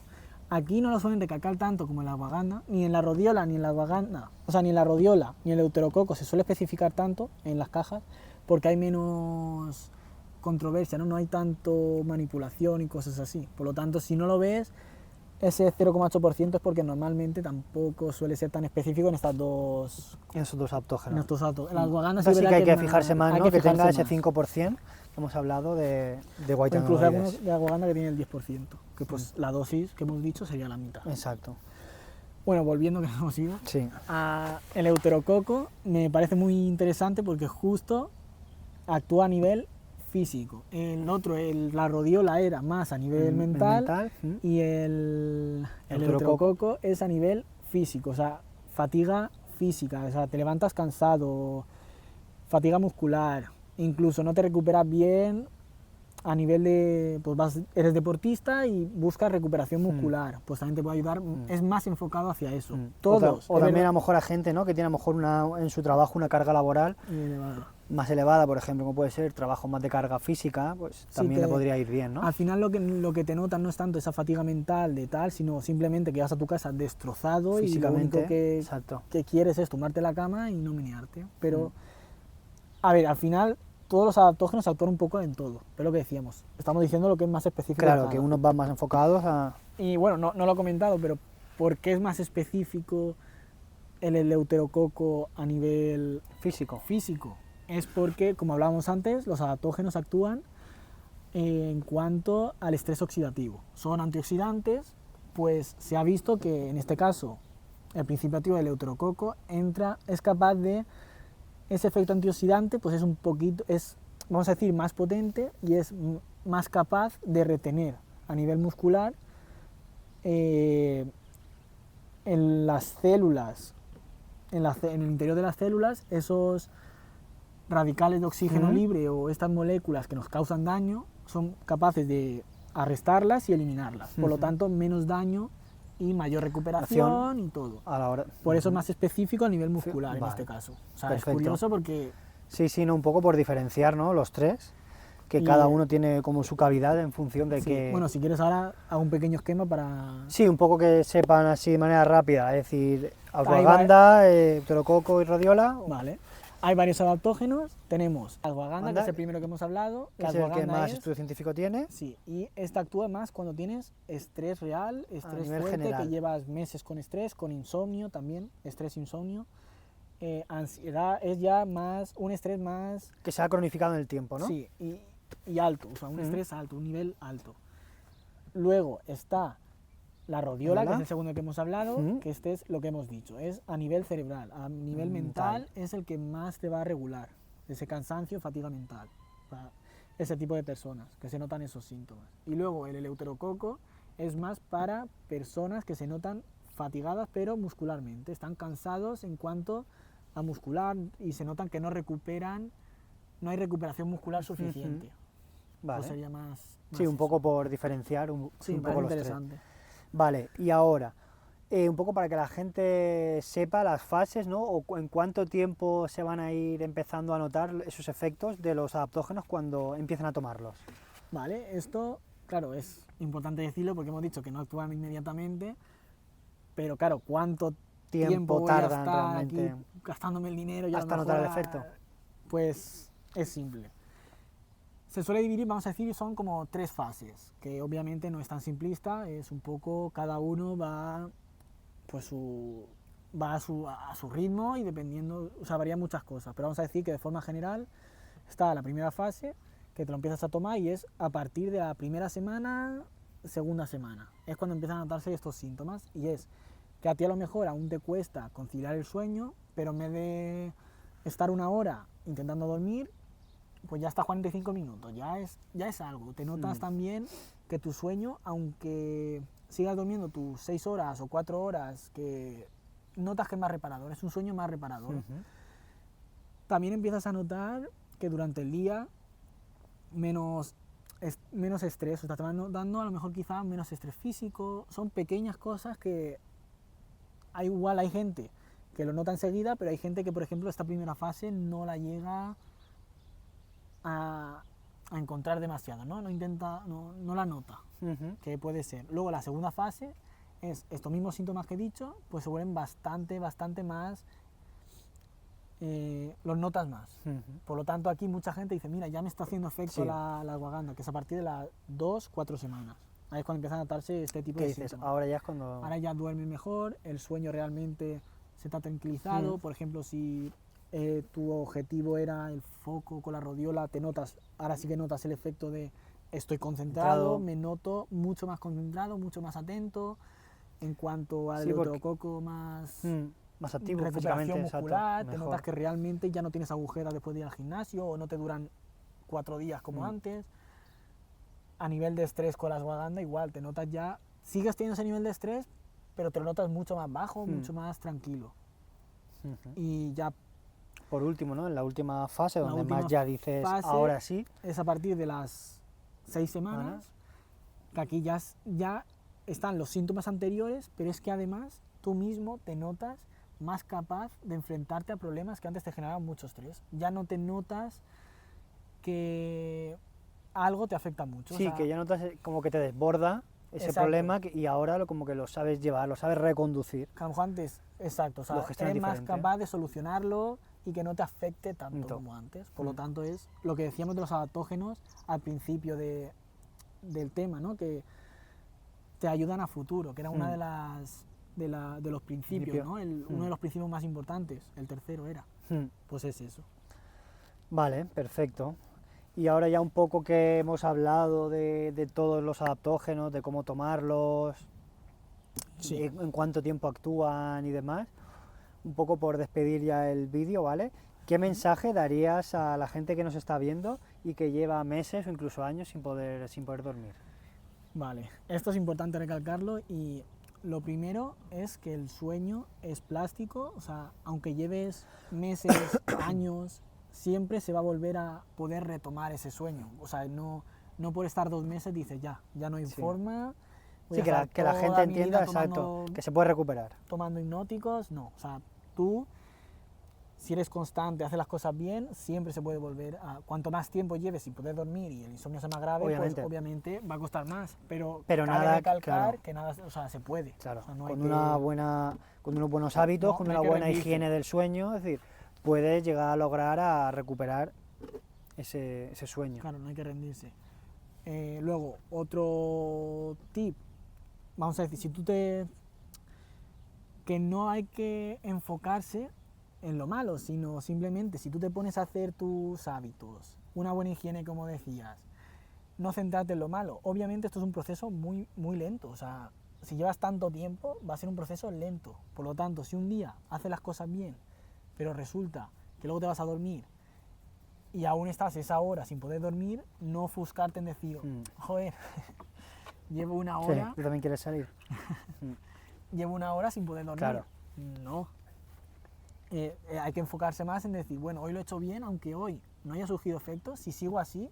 Speaker 1: Aquí no lo suelen recalcar tanto como en la ashwagandha, ni en la rodiola, ni en la ashwagandha, o sea, ni en la rodiola, ni en el eleuterococo se suele especificar tanto en las cajas, porque hay menos controversia, ¿no? No hay tanto manipulación y cosas así. Por lo tanto, si no lo ves, ese 0,8% es porque normalmente tampoco suele ser tan específico en esos dos
Speaker 2: adaptógenos.
Speaker 1: En la ashwagandha
Speaker 2: sí que hay que fijarse más, ¿no? Que tenga ese 5%, que hemos hablado de white
Speaker 1: incluso algunos de ashwagandha que tienen el 10%, que pues la dosis que hemos dicho sería la mitad.
Speaker 2: Exacto.
Speaker 1: Bueno, volviendo, que nos hemos ido,
Speaker 2: sí.
Speaker 1: El eleuterococo me parece muy interesante porque justo actúa a nivel físico. El otro, la rodiola, era más a nivel mental y el eleuterococo es a nivel físico, o sea, fatiga física, o sea, te levantas cansado, fatiga muscular, incluso no te recuperas bien a nivel de, pues eres deportista y buscas recuperación muscular, pues también te puede ayudar, es más enfocado hacia eso. Todos.
Speaker 2: O también a lo mejor a gente, ¿no? Que tiene a lo mejor en su trabajo una carga laboral más elevada, por ejemplo, como puede ser trabajo más de carga física, pues también le podría ir bien, ¿no?
Speaker 1: Al final lo que te notan no es tanto esa fatiga mental de tal, sino simplemente que vas a tu casa destrozado
Speaker 2: físicamente,
Speaker 1: y lo único que quieres es tomarte la cama y no menearte. Pero, a ver, al final todos los adaptógenos actúan un poco en todo, pero lo que decíamos, estamos diciendo lo que es más específico.
Speaker 2: Claro, que unos van más enfocados a...
Speaker 1: Y bueno, no lo he comentado, pero ¿por qué es más específico el eleuterococo a nivel
Speaker 2: físico?
Speaker 1: Es porque, como hablábamos antes, los adaptógenos actúan en cuanto al estrés oxidativo. Son antioxidantes, pues se ha visto que en este caso el principio activo del eleuterococo es capaz de, ese efecto antioxidante pues es un poquito, vamos a decir, más potente y es más capaz de retener a nivel muscular en las células, en el interior de las células, esos radicales de oxígeno libre o estas moléculas que nos causan daño, son capaces de arrestarlas y eliminarlas. Por lo tanto, menos daño y mayor recuperación y todo.
Speaker 2: A la hora...
Speaker 1: Por eso es más específico a nivel muscular en este caso. O sea, perfecto. Es curioso porque...
Speaker 2: Sí, no, un poco por diferenciar, ¿no? Los tres. que
Speaker 1: Y,
Speaker 2: cada uno tiene como su cavidad en función de
Speaker 1: sí,
Speaker 2: que...
Speaker 1: bueno, si quieres ahora hago un pequeño esquema para...
Speaker 2: Sí, un poco que sepan así de manera rápida, es decir,
Speaker 1: Ahí va.
Speaker 2: ashwagandha, pterococo y radiola,
Speaker 1: Vale. Hay varios adaptógenos. Tenemos ashwagandha, que
Speaker 2: Anda,
Speaker 1: es el primero que hemos hablado.
Speaker 2: que es el que
Speaker 1: ashwagandha
Speaker 2: más estudio científico tiene,
Speaker 1: Sí, y esta actúa más cuando tienes estrés real, estrés
Speaker 2: nivel
Speaker 1: fuerte,
Speaker 2: general.
Speaker 1: que llevas meses con estrés, con insomnio también, estrés, insomnio. Ansiedad es ya más, un estrés más...
Speaker 2: que se ha cronificado en el tiempo, ¿no?
Speaker 1: Sí, y alto, o sea, un estrés alto, un nivel alto. Luego está la rodiola, que es el segundo que hemos hablado, que este es lo que hemos dicho, es a nivel cerebral, a nivel mental es el que más te va a regular, ese cansancio, fatiga mental, para ese tipo de personas que se notan esos síntomas. Y luego el eleuterococo es más para personas que se notan fatigadas pero muscularmente, están cansados en cuanto a muscular y se notan que no recuperan, no hay recuperación muscular suficiente.
Speaker 2: Vale.
Speaker 1: Pues sería más
Speaker 2: Sí, un
Speaker 1: eso.
Speaker 2: poco por diferenciar
Speaker 1: Sí,
Speaker 2: un
Speaker 1: me
Speaker 2: poco
Speaker 1: parece
Speaker 2: los tres.
Speaker 1: interesante.
Speaker 2: Vale, y ahora, un poco para que la gente sepa las fases, ¿no? O en cuánto tiempo se van a ir empezando a notar esos efectos de los adaptógenos cuando empiezan a tomarlos.
Speaker 1: Vale, esto, claro, es importante decirlo porque hemos dicho que no actúan inmediatamente, pero claro, ¿cuánto tiempo voy a
Speaker 2: tardan
Speaker 1: estar
Speaker 2: realmente
Speaker 1: aquí gastándome el dinero y a lo
Speaker 2: hasta
Speaker 1: mejor
Speaker 2: notar el efecto?
Speaker 1: Pues es simple. Se suele dividir, vamos a decir, son como 3 fases, que obviamente no es tan simplista, es un poco, cada uno va, pues va a su ritmo y dependiendo, o sea, varían muchas cosas, pero vamos a decir que de forma general está la primera fase, que te lo empiezas a tomar y es a partir de la primera semana, segunda semana, es cuando empiezan a notarse estos síntomas y es que a ti a lo mejor aún te cuesta conciliar el sueño, pero en vez de estar 1 hora intentando dormir, pues ya está 45 minutos, ya es algo. Te notas también que tu sueño, aunque sigas durmiendo tus 6 horas o 4 horas, que notas que es más reparador, es un sueño más reparador. También empiezas a notar que durante el día menos estrés, o sea, te van dando a lo mejor quizá menos estrés físico, son pequeñas cosas que igual hay gente que lo nota enseguida, pero hay gente que, por ejemplo, esta primera fase no la llega a encontrar demasiado, ¿no? No la nota, que puede ser. Luego la segunda fase es estos mismos síntomas que he dicho, pues se vuelven bastante más, los notas más. Por lo tanto, aquí mucha gente dice, mira, ya me está haciendo efecto la ashwagandha, que es a partir de las 2-4 semanas. Ahí es cuando empiezan a notarse este tipo de síntomas.
Speaker 2: Ahora ya es cuando...
Speaker 1: Ahora ya duermes mejor, el sueño realmente se te ha tranquilizado. Por ejemplo, si tu objetivo era el foco con la rodiola, ahora sí que notas el efecto de estoy concentrado, me noto mucho más concentrado, mucho más atento. En cuanto al eleuterococo, más
Speaker 2: activo,
Speaker 1: recuperación muscular,
Speaker 2: exacto,
Speaker 1: te notas que realmente ya no tienes agujeras después de ir al gimnasio o no te duran 4 días como antes. A nivel de estrés con la ashwagandha igual, te notas ya, sigues teniendo ese nivel de estrés, pero te lo notas mucho más bajo, mucho más tranquilo. Y ya...
Speaker 2: Por último, ¿no? En la última fase, donde más ya dices, ahora sí.
Speaker 1: Es a partir de las 6 semanas, que aquí ya están los síntomas anteriores, pero es que además tú mismo te notas más capaz de enfrentarte a problemas que antes te generaban mucho estrés. Ya no te notas que algo te afecta mucho.
Speaker 2: Sí, o sea, que ya notas como que te desborda ese problema y ahora como que lo sabes llevar, lo sabes reconducir.
Speaker 1: Que a lo mejor antes, exacto, o sea, eres más capaz de solucionarlo y que no te afecte tanto como antes. Por lo tanto, es lo que decíamos de los adaptógenos al principio del tema, ¿no? Que te ayudan a futuro, que era una de los principios, ¿no? Uno de los principios más importantes, el tercero era. Pues es eso.
Speaker 2: Vale, perfecto. Y ahora ya un poco que hemos hablado de todos los adaptógenos, de cómo tomarlos, en cuánto tiempo actúan y demás, un poco por despedir ya el vídeo, ¿vale? ¿Qué mensaje darías a la gente que nos está viendo y que lleva meses o incluso años sin poder dormir?
Speaker 1: Vale, esto es importante recalcarlo y lo primero es que el sueño es plástico, o sea, aunque lleves meses, años, siempre se va a volver a poder retomar ese sueño. O sea, no por estar 2 meses dices ya no hay forma.
Speaker 2: Sí, que la gente entienda, exacto, que se puede recuperar.
Speaker 1: Tomando hipnóticos, no. O sea, tú si eres constante, haces las cosas bien, siempre se puede volver a... Cuanto más tiempo lleves sin poder dormir y el insomnio sea más grave,
Speaker 2: Obviamente.
Speaker 1: pues obviamente va a costar más. Pero
Speaker 2: Pero
Speaker 1: cabe
Speaker 2: nada,
Speaker 1: recalcar
Speaker 2: claro.
Speaker 1: que nada, o sea, se puede.
Speaker 2: Claro,
Speaker 1: O sea, no hay
Speaker 2: con, con unos buenos
Speaker 1: No,
Speaker 2: hábitos,
Speaker 1: no,
Speaker 2: con
Speaker 1: no hay
Speaker 2: una
Speaker 1: que
Speaker 2: buena
Speaker 1: rendirse.
Speaker 2: higiene del sueño, es decir, puedes llegar a lograr a recuperar ese sueño.
Speaker 1: Claro, no hay que rendirse. Luego, otro tip, vamos a decir, que no hay que enfocarse en lo malo, sino simplemente si tú te pones a hacer tus hábitos, una buena higiene como decías, no centrarte en lo malo. Obviamente esto es un proceso muy, muy lento, o sea, si llevas tanto tiempo va a ser un proceso lento. Por lo tanto, si un día haces las cosas bien, pero resulta que luego te vas a dormir y aún estás esa hora sin poder dormir, no ofuscarte en decir, joder, llevo una
Speaker 2: Sí,
Speaker 1: hora,
Speaker 2: tú también quieres salir.
Speaker 1: llevo una hora sin poder dormir.
Speaker 2: Claro.
Speaker 1: No. Hay que enfocarse más en decir, bueno, hoy lo he hecho bien, aunque hoy no haya surgido efectos, si sigo así,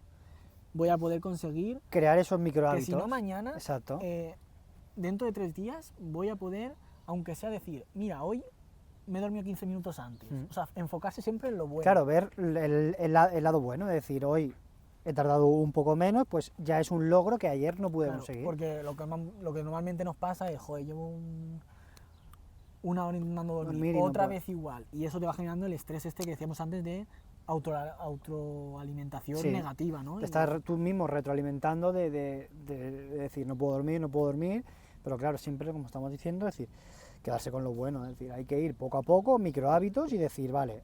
Speaker 1: voy a poder conseguir
Speaker 2: Crear esos
Speaker 1: que
Speaker 2: microhábitos.
Speaker 1: si no mañana,
Speaker 2: Exacto.
Speaker 1: dentro de 3 días, voy a poder, aunque sea decir, mira, hoy me he dormido 15 minutos antes. O sea, enfocarse siempre en lo bueno.
Speaker 2: Claro, ver el lado bueno, es decir, hoy he tardado un poco menos, pues ya es un logro que ayer no pude
Speaker 1: Claro,
Speaker 2: conseguir.
Speaker 1: porque lo que normalmente nos pasa es, joder, llevo una hora intentando dormir,
Speaker 2: y no
Speaker 1: otra
Speaker 2: puedo.
Speaker 1: vez igual. Y eso te va generando el estrés este que decíamos antes de autoalimentación
Speaker 2: Sí.
Speaker 1: negativa, ¿no?
Speaker 2: Te estás tú mismo retroalimentando de decir, no puedo dormir, pero claro, siempre, como estamos diciendo, es decir, quedarse con lo bueno, es decir, hay que ir poco a poco, micro hábitos y decir, vale,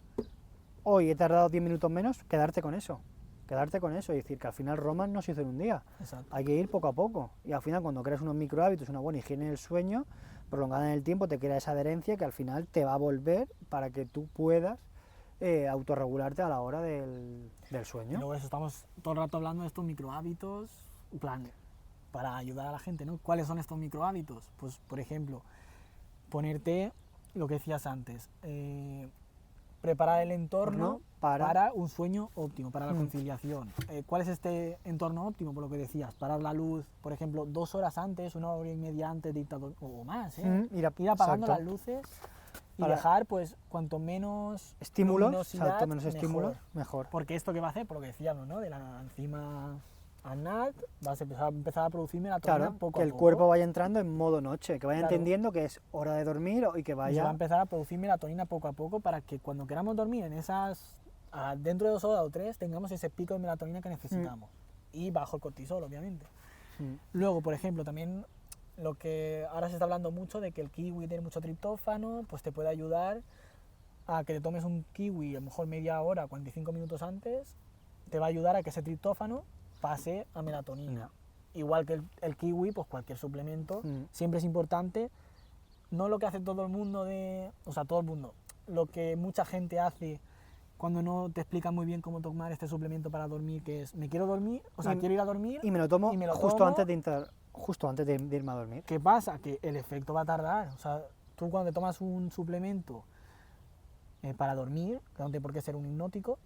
Speaker 2: hoy he tardado 10 minutos menos, quedarte con eso y decir que al final Roma no se hizo en un día.
Speaker 1: Exacto.
Speaker 2: Hay que ir poco a poco y al final cuando creas unos micro hábitos, una buena higiene del sueño, prolongada en el tiempo, te crea esa adherencia que al final te va a volver para que tú puedas autorregularte a la hora del
Speaker 1: Y
Speaker 2: sueño.
Speaker 1: luego eso, estamos todo el rato hablando de estos microhábitos, en plan, para ayudar a la gente, ¿no? ¿Cuáles son estos microhábitos? Pues, por ejemplo, ponerte lo que decías antes, preparar el entorno para un sueño óptimo, para la conciliación. ¿Cuál es este entorno óptimo? Por lo que decías, parar la luz, por ejemplo, 2 horas antes, 1 hora y media antes de irte o más,
Speaker 2: Ir
Speaker 1: apagando
Speaker 2: exacto.
Speaker 1: las luces y
Speaker 2: Para-
Speaker 1: dejar, pues, cuanto menos
Speaker 2: Estímulos,
Speaker 1: luminosidad,
Speaker 2: exacto, menos
Speaker 1: mejor.
Speaker 2: estímulos, mejor.
Speaker 1: Porque esto que va a hacer, por lo que decíamos, ¿no? De la enzima ANAT, vas a empezar a producir melatonina
Speaker 2: Claro,
Speaker 1: poco
Speaker 2: que
Speaker 1: a
Speaker 2: el
Speaker 1: poco.
Speaker 2: cuerpo vaya entrando en modo noche, que vaya
Speaker 1: Claro.
Speaker 2: entendiendo que es hora de dormir y que
Speaker 1: Y se va a
Speaker 2: vaya...
Speaker 1: empezar a producir melatonina poco a poco para que cuando queramos dormir en dentro de 2 horas o 3 tengamos ese pico de melatonina que necesitamos. Y bajo el cortisol, obviamente. Luego, por ejemplo, también lo que ahora se está hablando mucho de que el kiwi tiene mucho triptófano, pues te puede ayudar a que te tomes un kiwi a lo mejor media hora, 45 minutos antes, te va a ayudar a que ese triptófano pase a melatonina. Igual que el kiwi, pues cualquier suplemento, siempre es importante, no lo que hace todo el mundo todo el mundo, lo que mucha gente hace cuando no te explica muy bien cómo tomar este suplemento para dormir, que es, me quiero dormir, quiero ir a dormir
Speaker 2: Y me lo tomo justo
Speaker 1: tomo.
Speaker 2: antes de irme a dormir.
Speaker 1: ¿Qué pasa? Que el efecto va a tardar. O sea, tú cuando te tomas un suplemento para dormir, que no tiene por qué ser un hipnótico,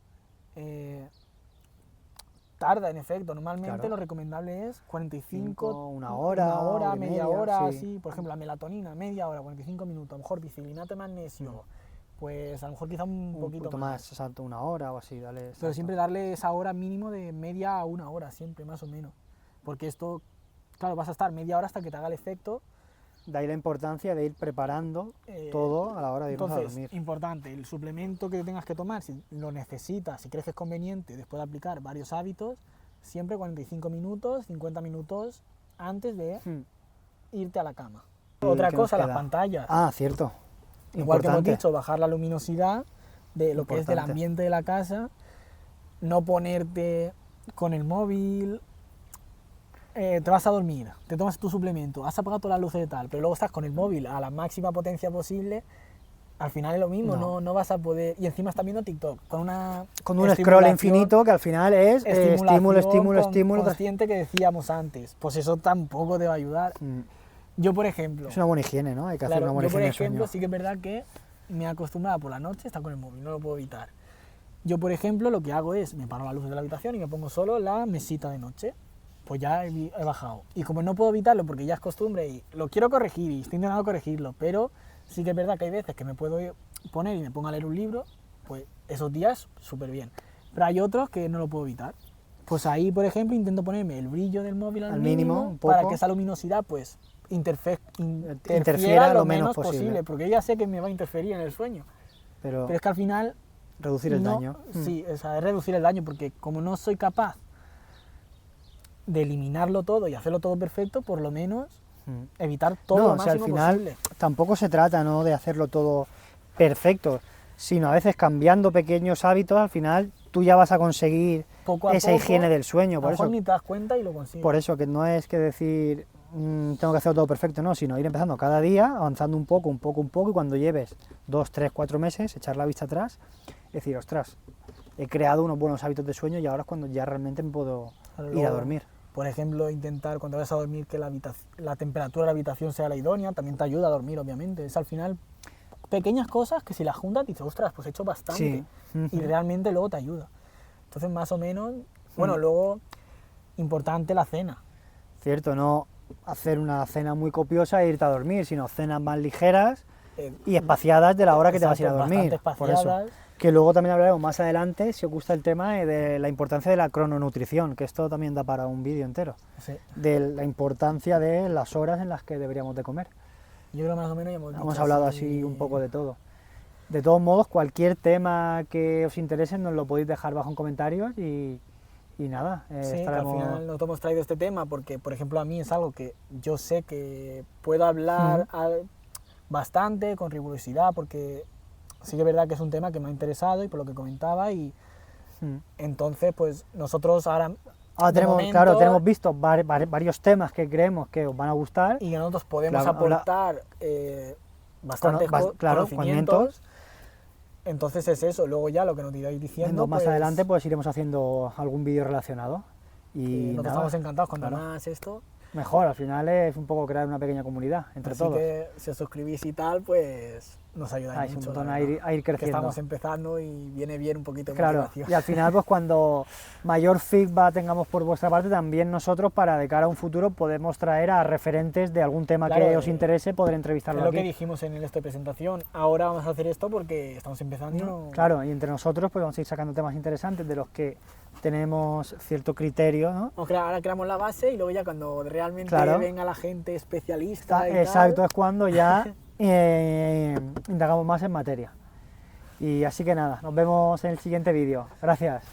Speaker 1: tarda en efecto. Normalmente
Speaker 2: Claro.
Speaker 1: lo recomendable es 45,
Speaker 2: una hora y
Speaker 1: media
Speaker 2: media,
Speaker 1: hora,
Speaker 2: sí.
Speaker 1: así. Por ejemplo, la melatonina, media hora, 45 minutos. A lo mejor bicilinato de magnesio, pues a lo mejor quizá un poquito más.
Speaker 2: exacto, una hora o así, dale.
Speaker 1: Pero
Speaker 2: exacto.
Speaker 1: siempre darle esa hora mínimo de media a 1 hora, siempre, más o menos. Porque esto, claro, vas a estar media hora hasta que te haga el efecto.
Speaker 2: De ahí la importancia de ir preparando todo a la hora de irnos a
Speaker 1: Entonces,
Speaker 2: dormir.
Speaker 1: importante, el suplemento que tengas que tomar, si lo necesitas, si crees que es conveniente, después de aplicar varios hábitos, siempre 45 minutos, 50 minutos antes de irte a la cama. Otra
Speaker 2: ¿qué nos
Speaker 1: cosa, las
Speaker 2: queda?
Speaker 1: pantallas.
Speaker 2: Ah, cierto.
Speaker 1: Igual que hemos
Speaker 2: Importante.
Speaker 1: dicho, bajar la luminosidad de lo que es del
Speaker 2: Importante.
Speaker 1: ambiente de la casa, no ponerte con el móvil, te vas a dormir, te tomas tu suplemento, has apagado todas las luces de tal, pero luego estás con el móvil a la máxima potencia posible, al final es lo mismo, no vas a poder... Y encima estás viendo TikTok, con un
Speaker 2: scroll
Speaker 1: estimulación-
Speaker 2: infinito que al final es estímulo.
Speaker 1: consciente que decíamos antes, pues eso tampoco te va a ayudar. Yo, por ejemplo...
Speaker 2: Es una buena higiene, ¿no? Hay que hacer
Speaker 1: Claro,
Speaker 2: una buena
Speaker 1: yo por
Speaker 2: higiene del
Speaker 1: ejemplo,
Speaker 2: sueño.
Speaker 1: sí que es verdad que me he acostumbrado por la noche a estar con el móvil, no lo puedo evitar. Yo, por ejemplo, lo que hago es, me paro las luces de la habitación y me pongo solo la mesita de noche. Pues ya he bajado. Y como no puedo evitarlo porque ya es costumbre y lo quiero corregir y estoy intentando corregirlo, pero sí que es verdad que hay veces que me puedo poner y me pongo a leer un libro pues esos días súper bien. Pero hay otros que no lo puedo evitar. Pues ahí, por ejemplo, intento ponerme el brillo del móvil al mínimo
Speaker 2: un poco.
Speaker 1: para que esa luminosidad pues interfiera
Speaker 2: Interfiera
Speaker 1: lo menos posible, porque ya sé que me va a interferir en el sueño.
Speaker 2: Pero
Speaker 1: Pero es que al final...
Speaker 2: reducir el daño.
Speaker 1: Sí, o sea, es reducir el daño, porque como no soy capaz de eliminarlo todo y hacerlo todo perfecto, por lo menos evitar todo
Speaker 2: No,
Speaker 1: lo
Speaker 2: o sea, al
Speaker 1: máximo
Speaker 2: final
Speaker 1: posible.
Speaker 2: tampoco se trata, ¿no?, de hacerlo todo perfecto, sino a veces cambiando pequeños hábitos, al final tú ya vas a conseguir
Speaker 1: Poco a
Speaker 2: esa
Speaker 1: poco,
Speaker 2: higiene del sueño.
Speaker 1: A lo mejor ni te das cuenta y lo consigues.
Speaker 2: Por eso que no es que decir tengo que hacerlo todo perfecto, no, sino ir empezando cada día, avanzando un poco, y cuando lleves 2, 3, 4 meses, echar la vista atrás y decir, ostras, he creado unos buenos hábitos de sueño y ahora es cuando ya realmente me puedo ir a dormir.
Speaker 1: Por ejemplo, intentar cuando vayas a dormir que la temperatura de la habitación sea la idónea, también te ayuda a dormir, obviamente. Es al final pequeñas cosas que si las juntas dices, ostras, pues he hecho bastante.
Speaker 2: Sí.
Speaker 1: Y realmente luego te ayuda. Entonces, más o menos, bueno, luego, importante la cena.
Speaker 2: Cierto, no hacer una cena muy copiosa e irte a dormir, sino cenas más ligeras y espaciadas de la hora que te vas a ir a dormir. Por eso. Que luego también hablaremos más adelante, si os gusta el tema, de la importancia de la crononutrición, que esto también da para un vídeo entero,
Speaker 1: sí.
Speaker 2: De la importancia de las horas en las que deberíamos de comer.
Speaker 1: Yo creo que más o menos ya
Speaker 2: hemos hablado así un poco de todo. De todos modos, cualquier tema que os interese nos lo podéis dejar bajo en comentarios y nada.
Speaker 1: Sí, que al final nos hemos traído este tema porque, por ejemplo, a mí es algo que yo sé que puedo hablar bastante, con rigurosidad, porque sí que es verdad que es un tema que me ha interesado y por lo que comentaba y entonces pues nosotros ahora
Speaker 2: tenemos visto varios temas que creemos que os van a gustar
Speaker 1: y que nosotros podemos aportar bastantes conocimientos. Entonces es eso, luego ya lo que nos iráis diciendo.
Speaker 2: Más adelante pues iremos haciendo algún vídeo relacionado. Y
Speaker 1: nosotros estamos encantados cuando más esto.
Speaker 2: Mejor, al final es un poco crear una pequeña comunidad entre todos.
Speaker 1: Así que si os suscribís y tal, pues nos ayudáis mucho.
Speaker 2: Un montón a ir creciendo.
Speaker 1: Que estamos empezando y viene bien un poquito de motivación.
Speaker 2: Y al final pues cuando mayor feedback tengamos por vuestra parte, también nosotros para de cara a un futuro podemos traer a referentes de algún tema que os interese, poder entrevistarlo aquí.
Speaker 1: Es lo que dijimos en esta presentación, ahora vamos a hacer esto porque estamos empezando.
Speaker 2: Claro, y entre nosotros pues vamos a ir sacando temas interesantes de los que tenemos cierto criterio, ¿no?
Speaker 1: Ahora creamos la base y luego ya cuando realmente venga la gente especialista
Speaker 2: exacto, es cuando ya indagamos más en materia. Y así que nada, nos vemos en el siguiente vídeo. Gracias.